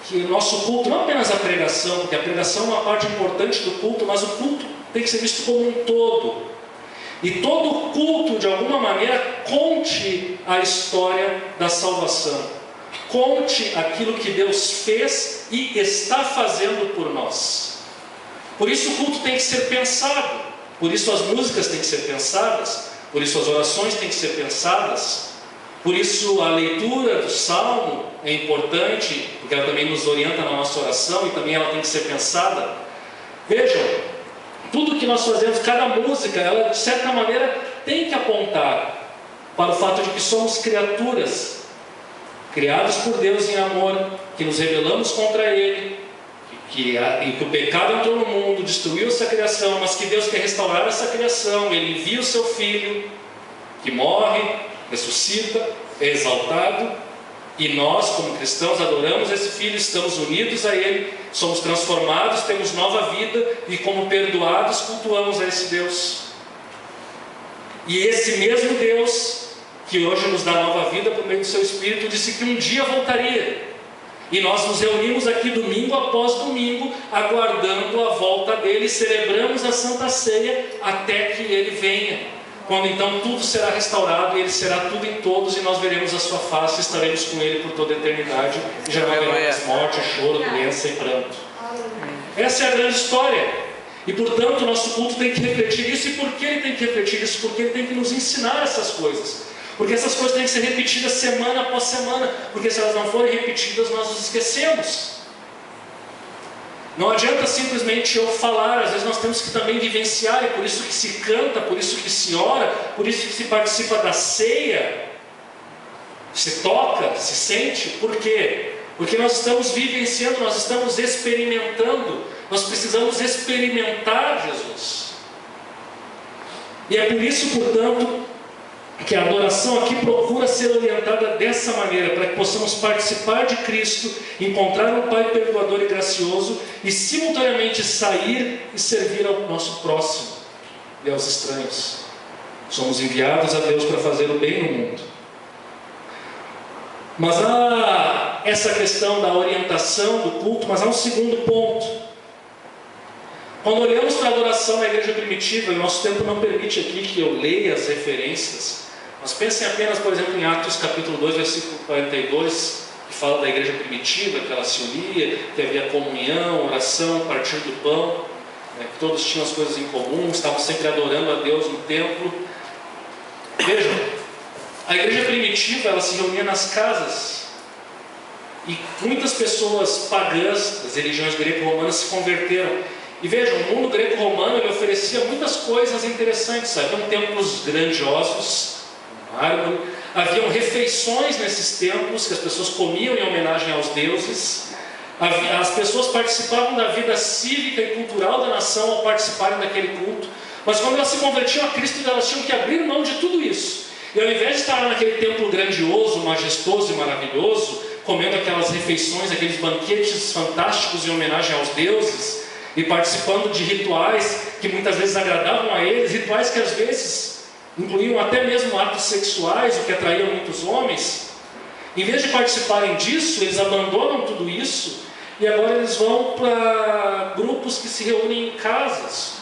que o nosso culto, não apenas a pregação, porque a pregação é uma parte importante do culto, mas o culto tem que ser visto como um todo. E todo culto, de alguma maneira, conte a história da salvação. Conte aquilo que Deus fez e está fazendo por nós. Por isso o culto tem que ser pensado. Por isso as músicas têm que ser pensadas. Por isso as orações têm que ser pensadas. Por isso a leitura do Salmo é importante, porque ela também nos orienta na nossa oração e também ela tem que ser pensada. Vejam, tudo que nós fazemos, cada música, ela de certa maneira tem que apontar para o fato de que somos criaturas, criados por Deus em amor, que nos rebelamos contra Ele, que o pecado entrou no mundo, destruiu essa criação, mas que Deus quer restaurar essa criação. Ele envia o seu Filho, que morre, ressuscita, é exaltado, e nós, como cristãos, adoramos esse Filho, estamos unidos a Ele, somos transformados, temos nova vida, e como perdoados, cultuamos a esse Deus. E esse mesmo Deus, que hoje nos dá nova vida por meio do seu Espírito, disse que um dia voltaria. E nós nos reunimos aqui domingo após domingo, aguardando a volta dele, e celebramos a Santa Ceia até que ele venha. Quando então tudo será restaurado e Ele será tudo em todos, e nós veremos a sua face e estaremos com Ele por toda a eternidade, e já não haverá morte, choro, doença e pranto. Essa é a grande história. E portanto o nosso culto tem que refletir isso. E por que ele tem que refletir isso? Porque ele tem que nos ensinar essas coisas. Porque essas coisas têm que ser repetidas semana após semana, porque se elas não forem repetidas nós nos esquecemos. Não adianta simplesmente eu falar, às vezes nós temos que também vivenciar, e por isso que se canta, por isso que se ora, por isso que se participa da ceia, se toca, se sente. Por quê? Porque nós estamos vivenciando, nós estamos experimentando, nós precisamos experimentar Jesus. E é por isso, portanto, que a adoração aqui procura ser orientada dessa maneira, para que possamos participar de Cristo, encontrar um Pai perdoador e gracioso, e simultaneamente sair e servir ao nosso próximo e aos estranhos. Somos enviados a Deus para fazer o bem no mundo. Mas há essa questão da orientação do culto, mas há um segundo ponto. Quando olhamos para a adoração na igreja primitiva, e o nosso tempo não permite aqui que eu leia as referências, mas pensem apenas, por exemplo, em Atos capítulo 2, versículo 42, que fala da igreja primitiva, que ela se unia, que havia comunhão, oração, partir do pão, né, que todos tinham as coisas em comum, estavam sempre adorando a Deus no templo. Vejam, a igreja primitiva, ela se reunia nas casas, e muitas pessoas pagãs das religiões greco-romanas se converteram. E vejam, o mundo greco-romano ele oferecia muitas coisas interessantes. Haviam templos grandiosos, mármore, haviam refeições nesses templos que as pessoas comiam em homenagem aos deuses. As pessoas participavam da vida cívica e cultural da nação ao participarem daquele culto. Mas quando elas se convertiam a Cristo, elas tinham que abrir mão de tudo isso. E ao invés de estar lá naquele templo grandioso, majestoso e maravilhoso, comendo aquelas refeições, aqueles banquetes fantásticos em homenagem aos deuses, e participando de rituais que muitas vezes agradavam a eles, rituais que às vezes incluíam até mesmo atos sexuais, o que atraía muitos homens. Em vez de participarem disso, eles abandonam tudo isso e agora eles vão para grupos que se reúnem em casas,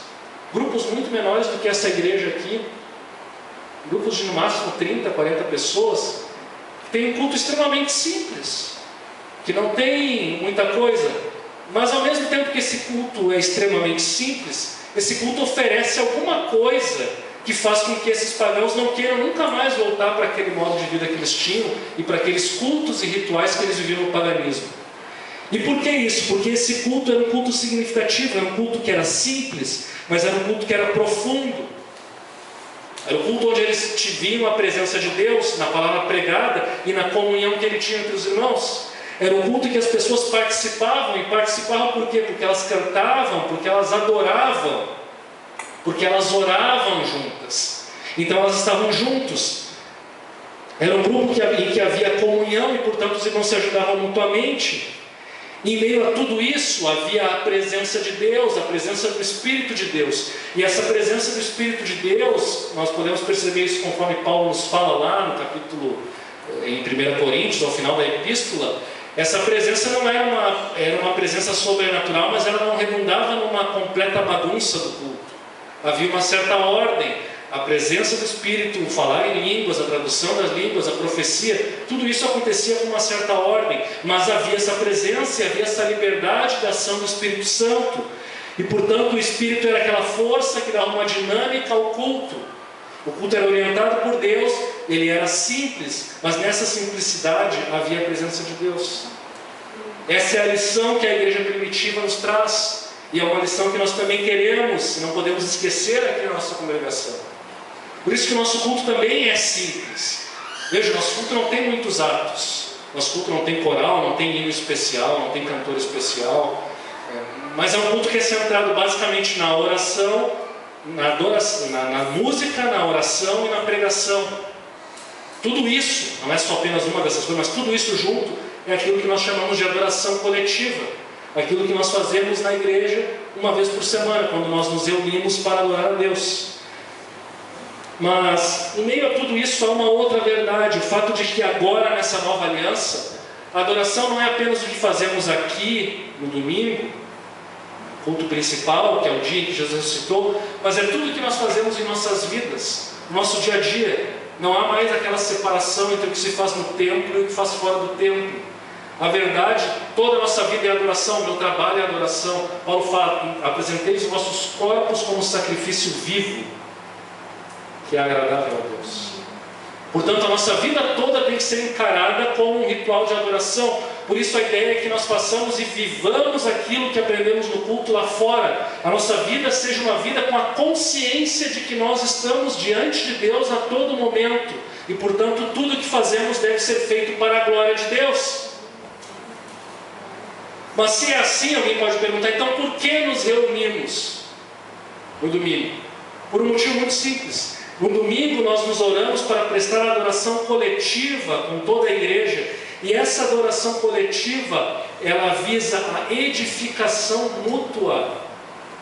grupos muito menores do que essa igreja aqui, grupos de no máximo 30, 40 pessoas, que tem um culto extremamente simples, que não tem muita coisa, mas ao mesmo tempo que esse culto é extremamente simples, esse culto oferece alguma coisa que faz com que esses pagãos não queiram nunca mais voltar para aquele modo de vida que eles tinham e para aqueles cultos e rituais que eles viviam no paganismo. E por que isso? Porque esse culto era um culto significativo, era um culto que era simples, mas era um culto que era profundo. Era o culto onde eles viam a presença de Deus na palavra pregada e na comunhão que ele tinha entre os irmãos. Era o culto que as pessoas participavam, e participavam por quê? Porque elas cantavam, porque elas adoravam, porque elas oravam juntas. Então elas estavam juntos. Era um grupo em que havia comunhão e portanto os irmãos se ajudavam mutuamente. Em meio a tudo isso havia a presença de Deus, a presença do Espírito de Deus. E essa presença do Espírito de Deus, nós podemos perceber isso conforme Paulo nos fala lá no capítulo, em 1 Coríntios, ao final da epístola. Essa presença não era uma presença sobrenatural, mas ela não redundava numa completa bagunça do culto. Havia uma certa ordem, a presença do Espírito, o falar em línguas, a tradução das línguas, a profecia, tudo isso acontecia com uma certa ordem, mas havia essa presença e havia essa liberdade da ação do Espírito Santo. E portanto o Espírito era aquela força que dava uma dinâmica ao culto. O culto era orientado por Deus, ele era simples, mas nessa simplicidade havia a presença de Deus. Essa é a lição que a igreja primitiva nos traz, e é uma lição que nós também queremos e não podemos esquecer aqui na nossa congregação. Por isso que o nosso culto também é simples. Veja, nosso culto não tem muitos atos, nosso culto não tem coral, não tem hino especial, não tem cantor especial, mas é um culto que é centrado basicamente na oração, na adoração, na música, na oração e na pregação. Tudo isso, não é só apenas uma dessas coisas, mas tudo isso junto é aquilo que nós chamamos de adoração coletiva, aquilo que nós fazemos na igreja uma vez por semana, quando nós nos reunimos para adorar a Deus. Mas, em meio a tudo isso, há uma outra verdade, o fato de que agora, nessa nova aliança, a adoração não é apenas o que fazemos aqui, no domingo, culto principal, que é o dia que Jesus ressuscitou, mas é tudo o que nós fazemos em nossas vidas, no nosso dia a dia. Não há mais aquela separação entre o que se faz no templo e o que faz fora do templo. A verdade, toda a nossa vida é adoração, meu trabalho é adoração. Paulo fala, apresentei os vossos corpos como sacrifício vivo, que é agradável a Deus. Portanto, a nossa vida toda tem que ser encarada como um ritual de adoração. Por isso a ideia é que nós façamos e vivamos aquilo que aprendemos no culto lá fora. A nossa vida seja uma vida com a consciência de que nós estamos diante de Deus a todo momento. E portanto tudo que fazemos deve ser feito para a glória de Deus. Mas se é assim, alguém pode perguntar, então por que nos reunimos no domingo? Por um motivo muito simples. No domingo nós nos oramos para prestar adoração coletiva com toda a igreja. E essa adoração coletiva, ela visa a edificação mútua.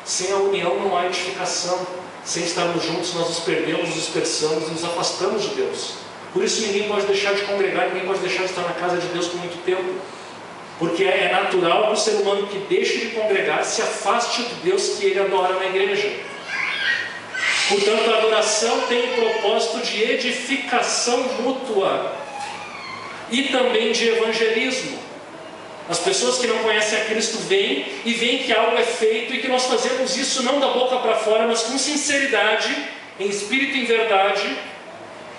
Sem a união não há edificação. Sem estarmos juntos nós nos perdemos, nos dispersamos e nos afastamos de Deus. Por isso ninguém pode deixar de congregar, ninguém pode deixar de estar na casa de Deus por muito tempo. Porque é natural que o ser humano que deixe de congregar se afaste de Deus que ele adora na igreja. Portanto, a adoração tem o propósito de edificação mútua. e também de evangelismo. As pessoas que não conhecem a Cristo vêm e veem que algo é feito e que nós fazemos isso não da boca para fora, mas com sinceridade, em espírito e em verdade.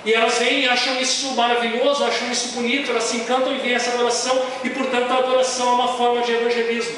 E elas vêm e acham isso maravilhoso, acham isso bonito, elas se encantam e veem essa adoração, e portanto a adoração é uma forma de evangelismo.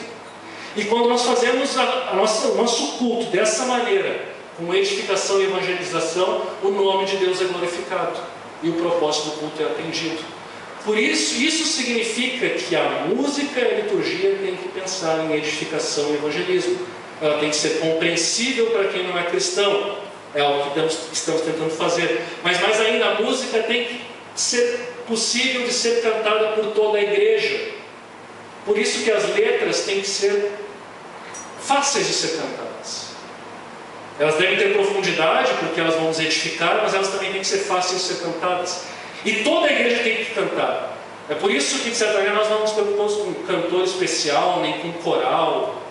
E quando nós fazemos o nosso culto dessa maneira, com edificação e evangelização, o nome de Deus é glorificado e o propósito do culto é atendido. Por isso, isso significa que a música e a liturgia têm que pensar em edificação e evangelismo. Ela tem que ser compreensível para quem não é cristão. É algo que estamos tentando fazer. Mas mais ainda, a música tem que ser possível de ser cantada por toda a igreja. Por isso que as letras têm que ser fáceis de ser cantadas. Elas devem ter profundidade, porque elas vão nos edificar, mas elas também têm que ser fáceis de ser cantadas. E toda a igreja tem que cantar. É por isso que, de certa maneira, nós não nos preocupamos com cantor especial, nem com coral.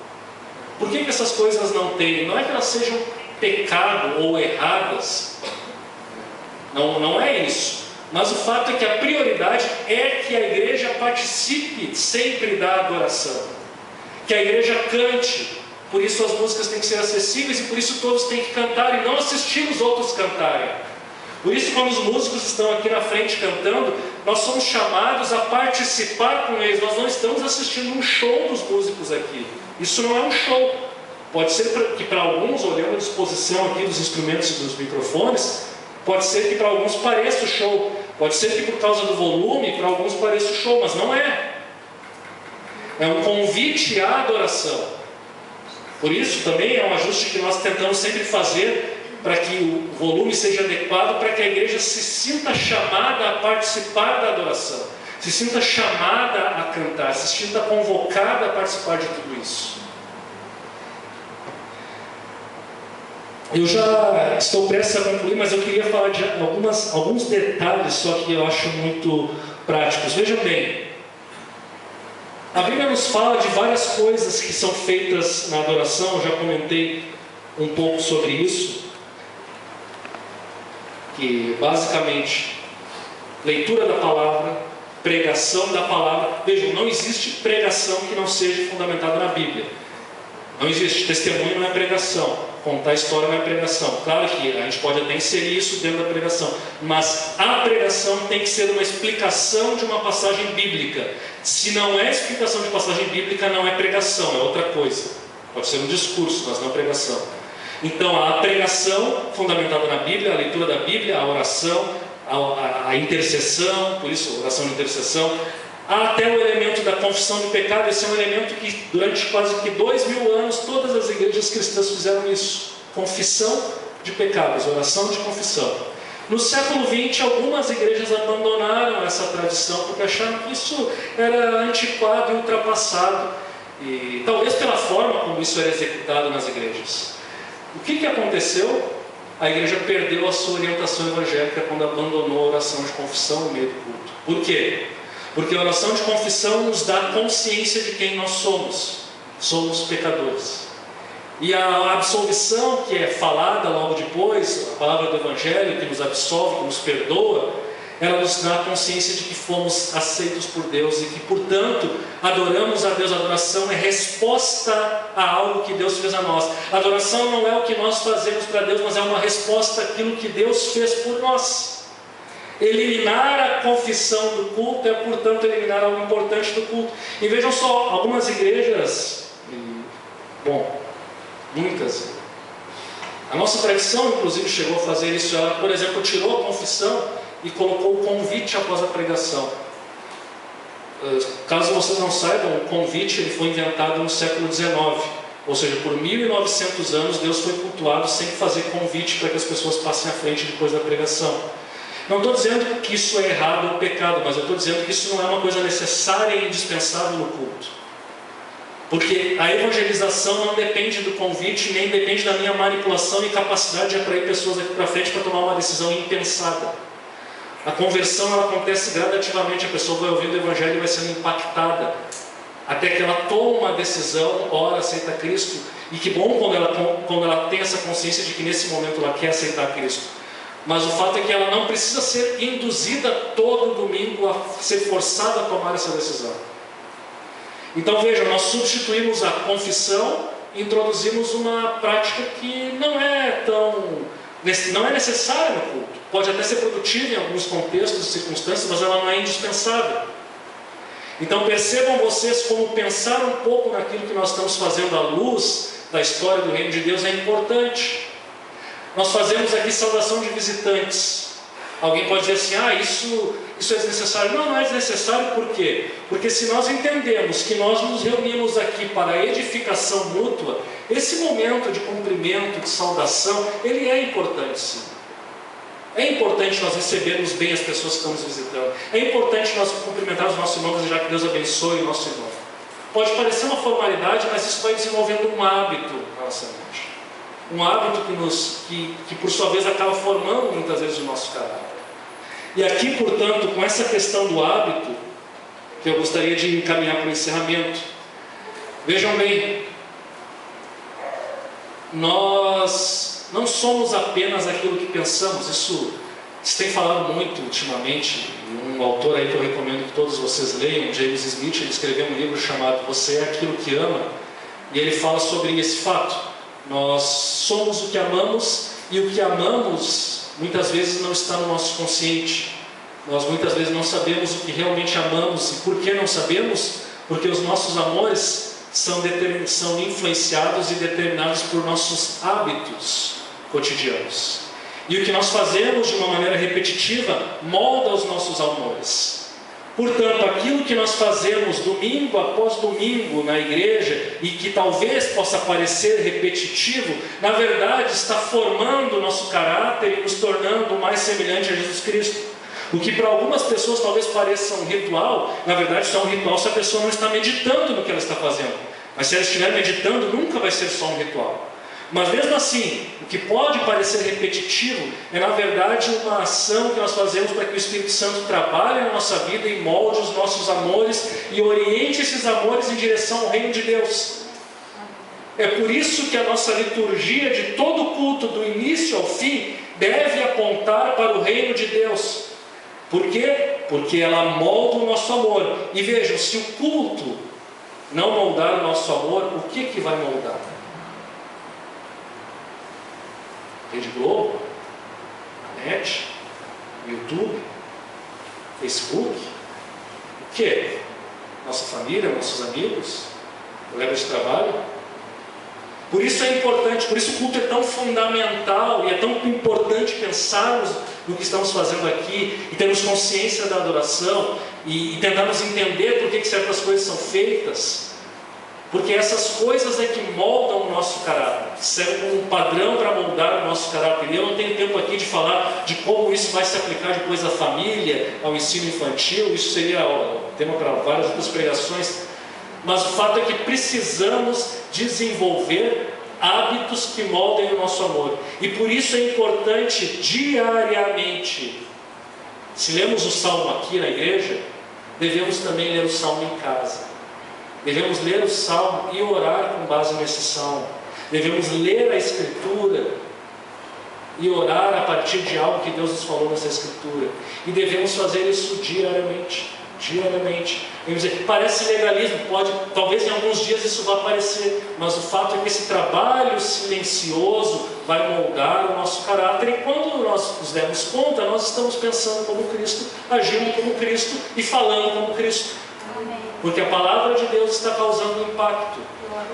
Por que essas coisas não têm? Não é que elas sejam pecado ou erradas. Não é isso. Mas o fato é que a prioridade é que a igreja participe sempre da adoração. Que a igreja cante. Por isso as músicas têm que ser acessíveis e por isso todos têm que cantar e não assistir os outros cantarem. Por isso, quando os músicos estão aqui na frente cantando, nós somos chamados a participar com eles. Nós não estamos assistindo um show dos músicos aqui. Isso não é um show. Pode ser que para alguns, olhando a disposição aqui dos instrumentos e dos microfones, pode ser que para alguns pareça o show. Pode ser que por causa do volume, para alguns pareça o show, mas não é. É um convite à adoração. Por isso também é um ajuste que nós tentamos sempre fazer para que o volume seja adequado, para que a igreja se sinta chamada a participar da adoração, se sinta chamada a cantar, se sinta convocada a participar de tudo isso. Eu já estou prestes a concluir, mas eu queria falar de alguns detalhes só que eu acho muito práticos. Vejam bem, a Bíblia nos fala de várias coisas que são feitas na adoração, eu já comentei um pouco sobre isso, que basicamente, leitura da palavra, pregação da palavra. Vejam, não existe pregação que não seja fundamentada na Bíblia. Não existe, testemunho não é pregação, contar história não é pregação. Claro que a gente pode até inserir isso dentro da pregação, mas a pregação tem que ser uma explicação de uma passagem bíblica. Se não é explicação de passagem bíblica, não é pregação, é outra coisa. Pode ser um discurso, mas não pregação. Então, a pregação fundamentada na Bíblia, a leitura da Bíblia, a oração, a intercessão, por isso, oração de intercessão, há até o elemento da confissão de pecado. Esse é um elemento que durante quase que 2000 anos todas as igrejas cristãs fizeram isso, confissão de pecados, oração de confissão. No século XX algumas igrejas abandonaram essa tradição porque acharam que isso era antiquado e ultrapassado, e talvez pela forma como isso era executado nas igrejas. O que aconteceu? A igreja perdeu a sua orientação evangélica quando abandonou a oração de confissão no meio do culto. Por quê? Porque a oração de confissão nos dá consciência de quem nós somos. Somos pecadores. E a absolvição que é falada logo depois, a palavra do Evangelho que nos absolve, que nos perdoa, ela nos dá a consciência de que fomos aceitos por Deus e que, portanto, adoramos a Deus. A adoração é resposta a algo que Deus fez a nós. A adoração não é o que nós fazemos para Deus, mas é uma resposta àquilo que Deus fez por nós. Eliminar a confissão do culto é, portanto, eliminar algo importante do culto. E vejam só, algumas igrejas, muitas, a nossa tradição, inclusive, chegou a fazer isso. Ela, por exemplo, tirou a confissão e colocou o convite após a pregação. Caso vocês não saibam, o convite ele foi inventado no século XIX. Ou seja, por 1900 anos Deus foi cultuado sem fazer convite para que as pessoas passem à frente depois da pregação. Não estou dizendo que isso é errado ou pecado, mas eu estou dizendo que isso não é uma coisa necessária e indispensável no culto. Porque a evangelização não depende do convite, nem depende da minha manipulação e capacidade de atrair pessoas aqui para frente para tomar uma decisão impensada. A conversão ela acontece gradativamente, a pessoa vai ouvindo o Evangelho e vai sendo impactada, até que ela toma uma decisão, ora, aceita Cristo. E que bom quando ela tem essa consciência de que nesse momento ela quer aceitar Cristo. Mas o fato é que ela não precisa ser induzida todo domingo a ser forçada a tomar essa decisão. Então veja, nós substituímos a confissão e introduzimos uma prática que não é necessária no culto. Pode até ser produtiva em alguns contextos e circunstâncias, mas ela não é indispensável. Então percebam vocês como pensar um pouco naquilo que nós estamos fazendo à luz da história do Reino de Deus é importante. Nós fazemos aqui saudação de visitantes. Alguém pode dizer assim, isso é desnecessário. Não é desnecessário, por quê? Porque se nós entendemos que nós nos reunimos aqui para a edificação mútua, esse momento de cumprimento, de saudação, ele é importante sim. É importante nós recebermos bem as pessoas que estamos visitando. É importante nós cumprimentarmos os nossos irmãos, desejar que Deus abençoe o nosso irmão. Pode parecer uma formalidade, mas isso vai desenvolvendo um hábito na nossa mente. Um hábito que por sua vez acaba formando muitas vezes o nosso caráter. E aqui, portanto, com essa questão do hábito, que eu gostaria de encaminhar para o encerramento. Vejam bem, nós não somos apenas aquilo que pensamos. Isso se tem falado muito ultimamente. Um autor aí que eu recomendo que todos vocês leiam, James Smith, ele escreveu um livro chamado Você é Aquilo que Ama, e ele fala sobre esse fato. Nós somos o que amamos, e o que amamos muitas vezes não está no nosso consciente. Nós muitas vezes não sabemos o que realmente amamos. E por que não sabemos? Porque os nossos amores são influenciados e determinados por nossos hábitos cotidianos. E o que nós fazemos de uma maneira repetitiva molda os nossos amores. Portanto, aquilo que nós fazemos domingo após domingo na igreja, e que talvez possa parecer repetitivo, na verdade está formando o nosso caráter e nos tornando mais semelhante a Jesus Cristo. O que para algumas pessoas talvez pareça um ritual, na verdade só é um ritual se a pessoa não está meditando no que ela está fazendo. Mas se ela estiver meditando, nunca vai ser só um ritual. Mas mesmo assim, o que pode parecer repetitivo é na verdade uma ação que nós fazemos para que o Espírito Santo trabalhe na nossa vida e molde os nossos amores e oriente esses amores em direção ao Reino de Deus. É por isso que a nossa liturgia de todo culto, do início ao fim, deve apontar para o Reino de Deus. Por quê? Porque ela molda o nosso amor. E vejam, se o culto não moldar o nosso amor, o que vai moldar? Rede Globo, a net, YouTube, Facebook, o que? Nossa família, nossos amigos, colegas de trabalho. Por isso é importante, por isso o culto é tão fundamental e é tão importante pensarmos no que estamos fazendo aqui e termos consciência da adoração e tentarmos entender por que certas coisas são feitas. Porque essas coisas é que moldam o nosso caráter, servem como um padrão para moldar o nosso caráter. E eu não tenho tempo aqui de falar de como isso vai se aplicar depois à família, ao ensino infantil. Isso seria tema para várias outras pregações. Mas o fato é que precisamos desenvolver hábitos que moldem o nosso amor. E por isso é importante diariamente. Se lemos o Salmo aqui na igreja, devemos também ler o Salmo em casa. Devemos ler o Salmo e orar com base nesse Salmo. Devemos ler a Escritura e orar a partir de algo que Deus nos falou nessa Escritura. E devemos fazer isso diariamente. Vamos dizer, parece legalismo, talvez em alguns dias isso vá parecer, mas o fato é que esse trabalho silencioso vai moldar o nosso caráter. E quando nós nos demos conta, nós estamos pensando como Cristo, agindo como Cristo e falando como Cristo. Porque a palavra de Deus está causando um impacto.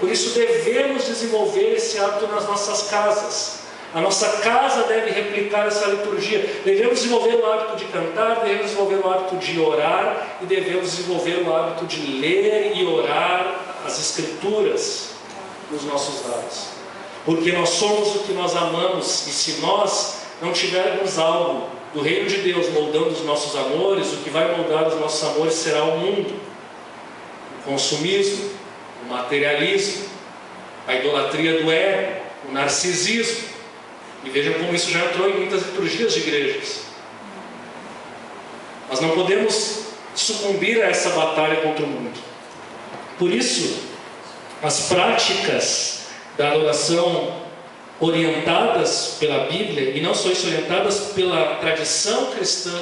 Por isso devemos desenvolver esse hábito nas nossas casas. A nossa casa deve replicar essa liturgia. Devemos desenvolver o hábito de cantar, devemos desenvolver o hábito de orar e devemos desenvolver o hábito de ler e orar as Escrituras nos nossos lares. Porque nós somos o que nós amamos, e se nós não tivermos algo do Reino de Deus moldando os nossos amores, o que vai moldar os nossos amores será o mundo. O consumismo, o materialismo, a idolatria do ego, o narcisismo. E vejam como isso já entrou em muitas liturgias de igrejas. Nós não podemos sucumbir a essa batalha contra o mundo. Por isso, as práticas da adoração orientadas pela Bíblia, e não só isso, orientadas pela tradição cristã,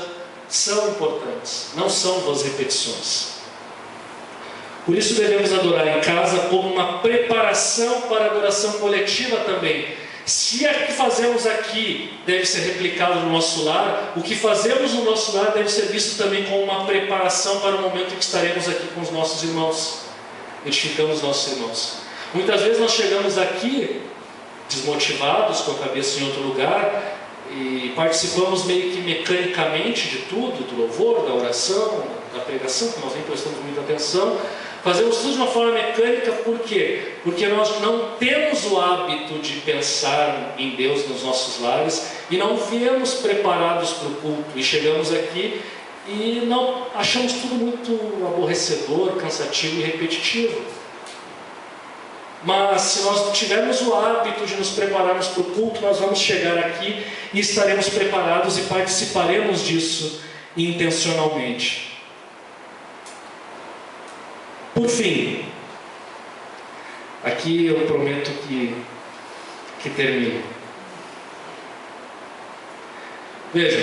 são importantes, não são vãs repetições. Por isso devemos adorar em casa como uma preparação para a adoração coletiva também. Se o que fazemos aqui deve ser replicado no nosso lar, o que fazemos no nosso lar deve ser visto também como uma preparação para o momento em que estaremos aqui com os nossos irmãos, edificando os nossos irmãos. Muitas vezes nós chegamos aqui desmotivados, com a cabeça em outro lugar, e participamos meio que mecanicamente de tudo, do louvor, da oração, da pregação, que nós nem prestamos muita atenção. Fazemos tudo de uma forma mecânica, por quê? Porque nós não temos o hábito de pensar em Deus nos nossos lares e não viemos preparados para o culto, e chegamos aqui e não achamos tudo muito aborrecedor, cansativo e repetitivo. Mas se nós tivermos o hábito de nos prepararmos para o culto, nós vamos chegar aqui e estaremos preparados e participaremos disso intencionalmente. Por fim, aqui eu prometo que termino. Vejam,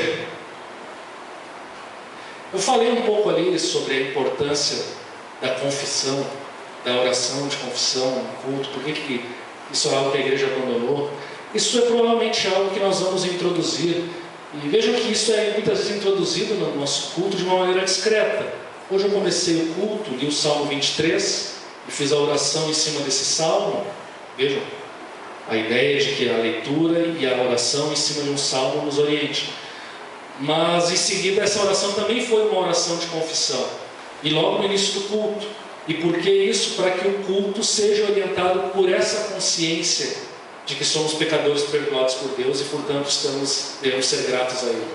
eu falei um pouco ali sobre a importância da confissão, da oração de confissão, culto, por que isso é algo que a igreja abandonou. Isso é provavelmente algo que nós vamos introduzir, e vejam que isso é muitas vezes introduzido no nosso culto de uma maneira discreta. Hoje eu comecei o culto, li o Salmo 23 e fiz a oração em cima desse salmo. Vejam, a ideia de que a leitura e a oração em cima de um salmo nos oriente. Mas em seguida essa oração também foi uma oração de confissão, e logo no início do culto. E por que isso? Para que o culto seja orientado por essa consciência de que somos pecadores perdoados por Deus e, portanto, devemos ser gratos a Ele.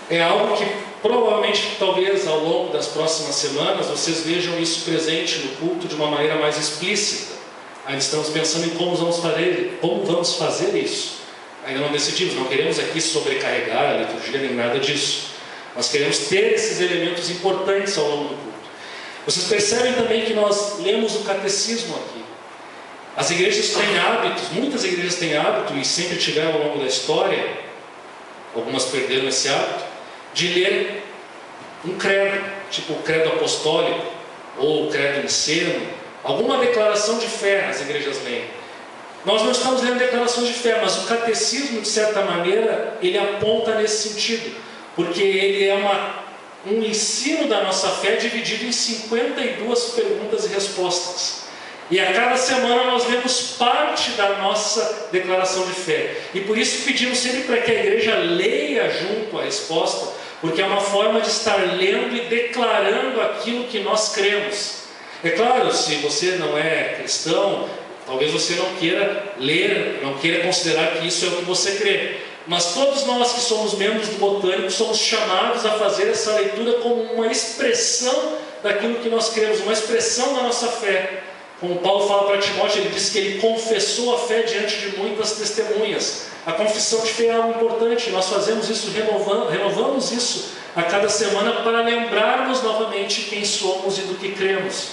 É algo que provavelmente, talvez, ao longo das próximas semanas, vocês vejam isso presente no culto de uma maneira mais explícita. Ainda estamos pensando em como vamos fazer isso. Ainda não decidimos, não queremos aqui sobrecarregar a liturgia nem nada disso. Nós queremos ter esses elementos importantes ao longo do culto. Vocês percebem também que nós lemos o catecismo aqui. As igrejas têm hábitos, muitas igrejas têm hábito, e sempre tiveram ao longo da história, algumas perderam esse hábito, de ler um credo, tipo o credo apostólico, ou o credo niceno, alguma declaração de fé as igrejas leem. Nós não estamos lendo declarações de fé, mas o catecismo, de certa maneira, ele aponta nesse sentido, porque ele é um ensino da nossa fé dividido em 52 perguntas e respostas. E a cada semana nós lemos parte da nossa declaração de fé. E por isso pedimos sempre para que a igreja leia junto a resposta, porque é uma forma de estar lendo e declarando aquilo que nós cremos. É claro, se você não é cristão, talvez você não queira ler, não queira considerar que isso é o que você crê. Mas todos nós que somos membros do Botânico somos chamados a fazer essa leitura como uma expressão daquilo que nós cremos, uma expressão da nossa fé. Como Paulo fala para Timóteo, ele diz que ele confessou a fé diante de muitas testemunhas. A confissão de fé é algo importante, nós fazemos isso, renovamos isso a cada semana para lembrarmos novamente quem somos e do que cremos.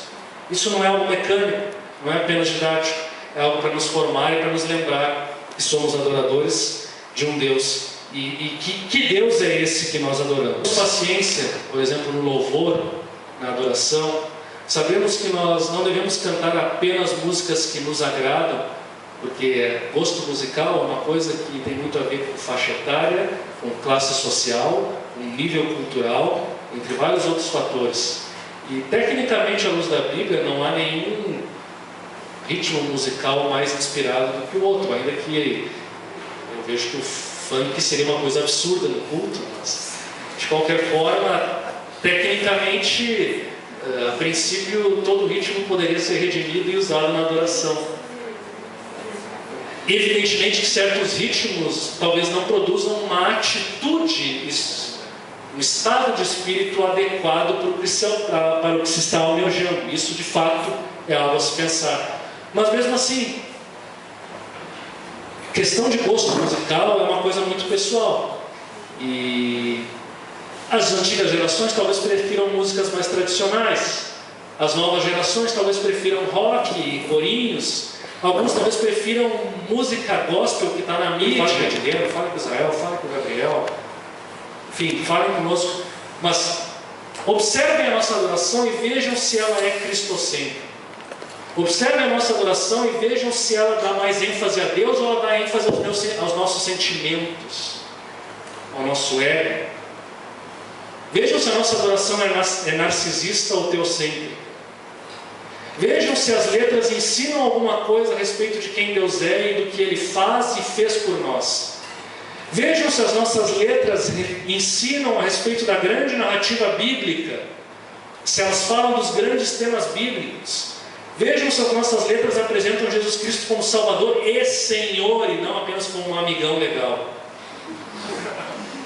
Isso não é algo mecânico, não é apenas didático, é algo para nos formar e para nos lembrar que somos adoradores de um Deus. E que Deus é esse que nós adoramos? Paciência, por exemplo, no louvor, na adoração. Sabemos que nós não devemos cantar apenas músicas que nos agradam, porque gosto musical é uma coisa que tem muito a ver com faixa etária, com classe social, com nível cultural, entre vários outros fatores. E tecnicamente, à luz da Bíblia, não há nenhum ritmo musical mais inspirado do que o outro, ainda que eu vejo que o funk seria uma coisa absurda no culto, mas de qualquer forma, tecnicamente, a princípio, todo ritmo poderia ser redimido e usado na adoração. Evidentemente que certos ritmos talvez não produzam uma atitude, um estado de espírito adequado para o que se está almejando. Isso, de fato, é algo a se pensar. Mas mesmo assim, questão de gosto musical é uma coisa muito pessoal. E as antigas gerações talvez prefiram músicas mais tradicionais. As novas gerações talvez prefiram rock e corinhos. Alguns talvez prefiram música gospel que está na mídia. Fale com o Edileno, fale com Israel, fale com o Gabriel. Enfim, falem conosco. Mas observem a nossa adoração e vejam se ela é cristocêntrica. Observem a nossa adoração e vejam se ela dá mais ênfase a Deus ou ela dá ênfase aos nossos sentimentos, ao nosso ego. Vejam se a nossa adoração é narcisista ou teocêntrica. Vejam se as letras ensinam alguma coisa a respeito de quem Deus é e do que Ele faz e fez por nós. Vejam se as nossas letras ensinam a respeito da grande narrativa bíblica, se elas falam dos grandes temas bíblicos. Vejam se as nossas letras apresentam Jesus Cristo como Salvador e Senhor, e não apenas como um amigão legal.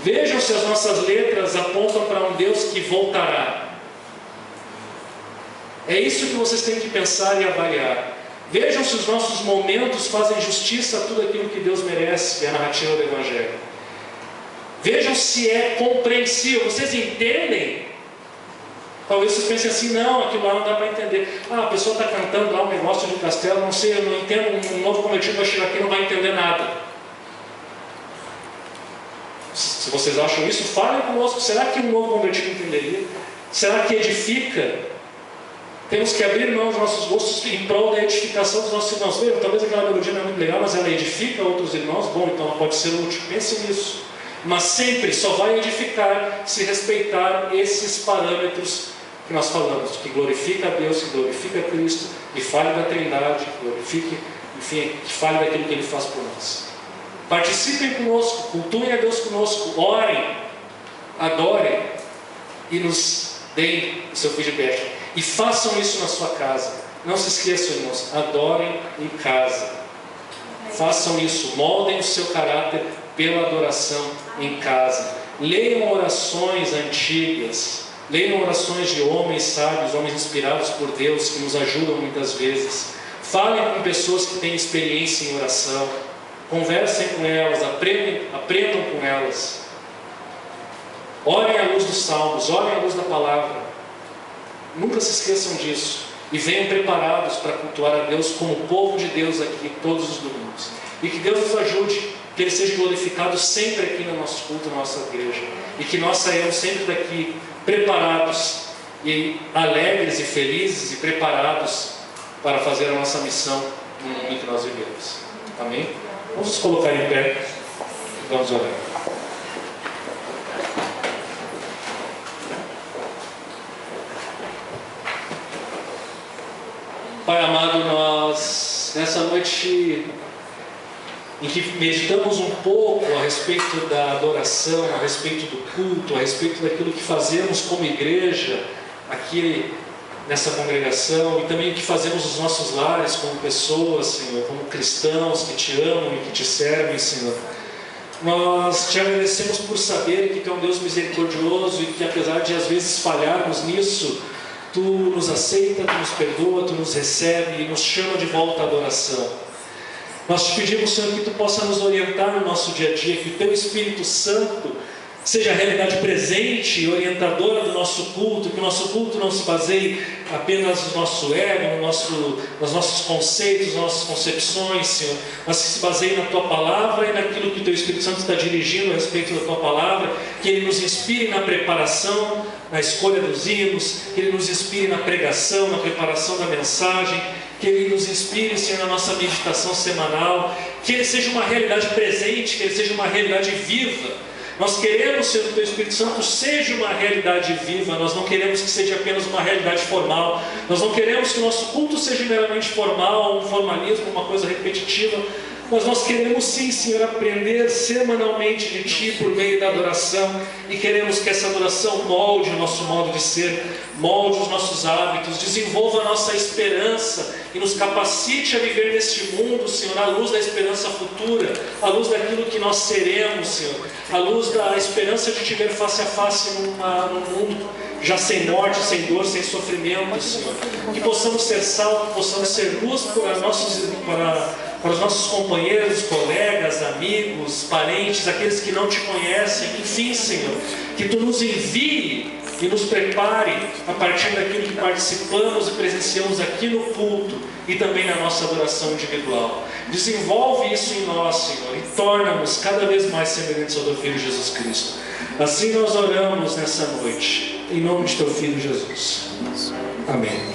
Vejam se as nossas letras apontam para um Deus que voltará. É isso que vocês têm que pensar e avaliar. Vejam se os nossos momentos fazem justiça a tudo aquilo que Deus merece, que é a narrativa do Evangelho. Vejam se é compreensível. Vocês entendem? Talvez vocês pensem assim, não, aquilo lá não dá para entender. A pessoa está cantando lá um negócio de castelo, não sei, eu não entendo, um novo convertido vai chegar aqui e não vai entender nada. Se vocês acham isso, falem conosco. Será que um novo convertido entenderia? Será que edifica? Temos que abrir mão dos nossos gostos em prol da edificação dos nossos irmãos. Vejam, talvez aquela melodia não é muito legal, mas ela edifica outros irmãos. Bom, então ela pode ser útil. Pense nisso. Mas sempre só vai edificar se respeitar esses parâmetros que nós falamos, que glorifica a Deus, que glorifica a Cristo, que fale da Trindade, que glorifique, enfim, que fale daquilo que Ele faz por nós. Participem conosco, cultuem a Deus conosco, orem, adorem e nos deem o seu feedback. E façam isso na sua casa. Não se esqueçam, irmãos, adorem em casa. Façam isso, moldem o seu caráter pela adoração em casa. Leiam orações antigas. Leiam orações de homens sábios, homens inspirados por Deus, que nos ajudam muitas vezes. Falem com pessoas que têm experiência em oração. Conversem com elas, aprendam com elas. Orem à luz dos salmos, orem à luz da palavra. Nunca se esqueçam disso. E venham preparados para cultuar a Deus como povo de Deus aqui todos os domingos. E que Deus nos ajude, que Ele seja glorificado sempre aqui no nosso culto, na nossa igreja. E que nós saímos sempre daqui preparados e alegres e felizes e preparados para fazer a nossa missão no mundo em que nós vivemos. Amém? Vamos nos colocar em pé e vamos orar. Pai amado, nós nessa noite em que meditamos um pouco a respeito da adoração, a respeito do culto, a respeito daquilo que fazemos como igreja aqui nessa congregação e também o que fazemos nos nossos lares como pessoas, Senhor, como cristãos que te amam e que te servem, Senhor. Nós te agradecemos por saber que Tu é um Deus misericordioso e que apesar de às vezes falharmos nisso, Tu nos aceita, Tu nos perdoa, Tu nos recebe e nos chama de volta à adoração. Nós te pedimos, Senhor, que Tu possa nos orientar no nosso dia a dia, que o Teu Espírito Santo seja a realidade presente e orientadora do nosso culto, que o nosso culto não se baseie apenas no nosso ego, nos nossos conceitos, nas nossas concepções, Senhor, mas que se baseie na Tua Palavra e naquilo que o Teu Espírito Santo está dirigindo a respeito da Tua Palavra, que Ele nos inspire na preparação, na escolha dos hinos, que Ele nos inspire na pregação, na preparação da mensagem, que Ele nos inspire, Senhor, na nossa meditação semanal, que Ele seja uma realidade presente, que Ele seja uma realidade viva. Nós queremos, Senhor, que o Teu Espírito Santo seja uma realidade viva. Nós não queremos que seja apenas uma realidade formal. Nós não queremos que o nosso culto seja meramente formal, um formalismo, uma coisa repetitiva. Mas nós queremos sim, Senhor, aprender semanalmente de Ti por meio da adoração. E queremos que essa adoração molde o nosso modo de ser, molde os nossos hábitos, desenvolva a nossa esperança e nos capacite a viver neste mundo, Senhor, à luz da esperança futura, à luz daquilo que nós seremos, Senhor, à luz da esperança de Te ver face a face num mundo já sem morte, sem dor, sem sofrimento, Senhor. Que possamos ser sal, que possamos ser luz para os nossos companheiros, colegas, amigos, parentes, aqueles que não Te conhecem. Enfim, Senhor, que Tu nos envie e nos prepare a partir daquilo que participamos e presenciamos aqui no culto e também na nossa adoração individual. Desenvolve isso em nós, Senhor, e torna-nos cada vez mais semelhantes ao teu Filho Jesus Cristo. Assim nós oramos nessa noite, em nome de teu Filho Jesus. Amém.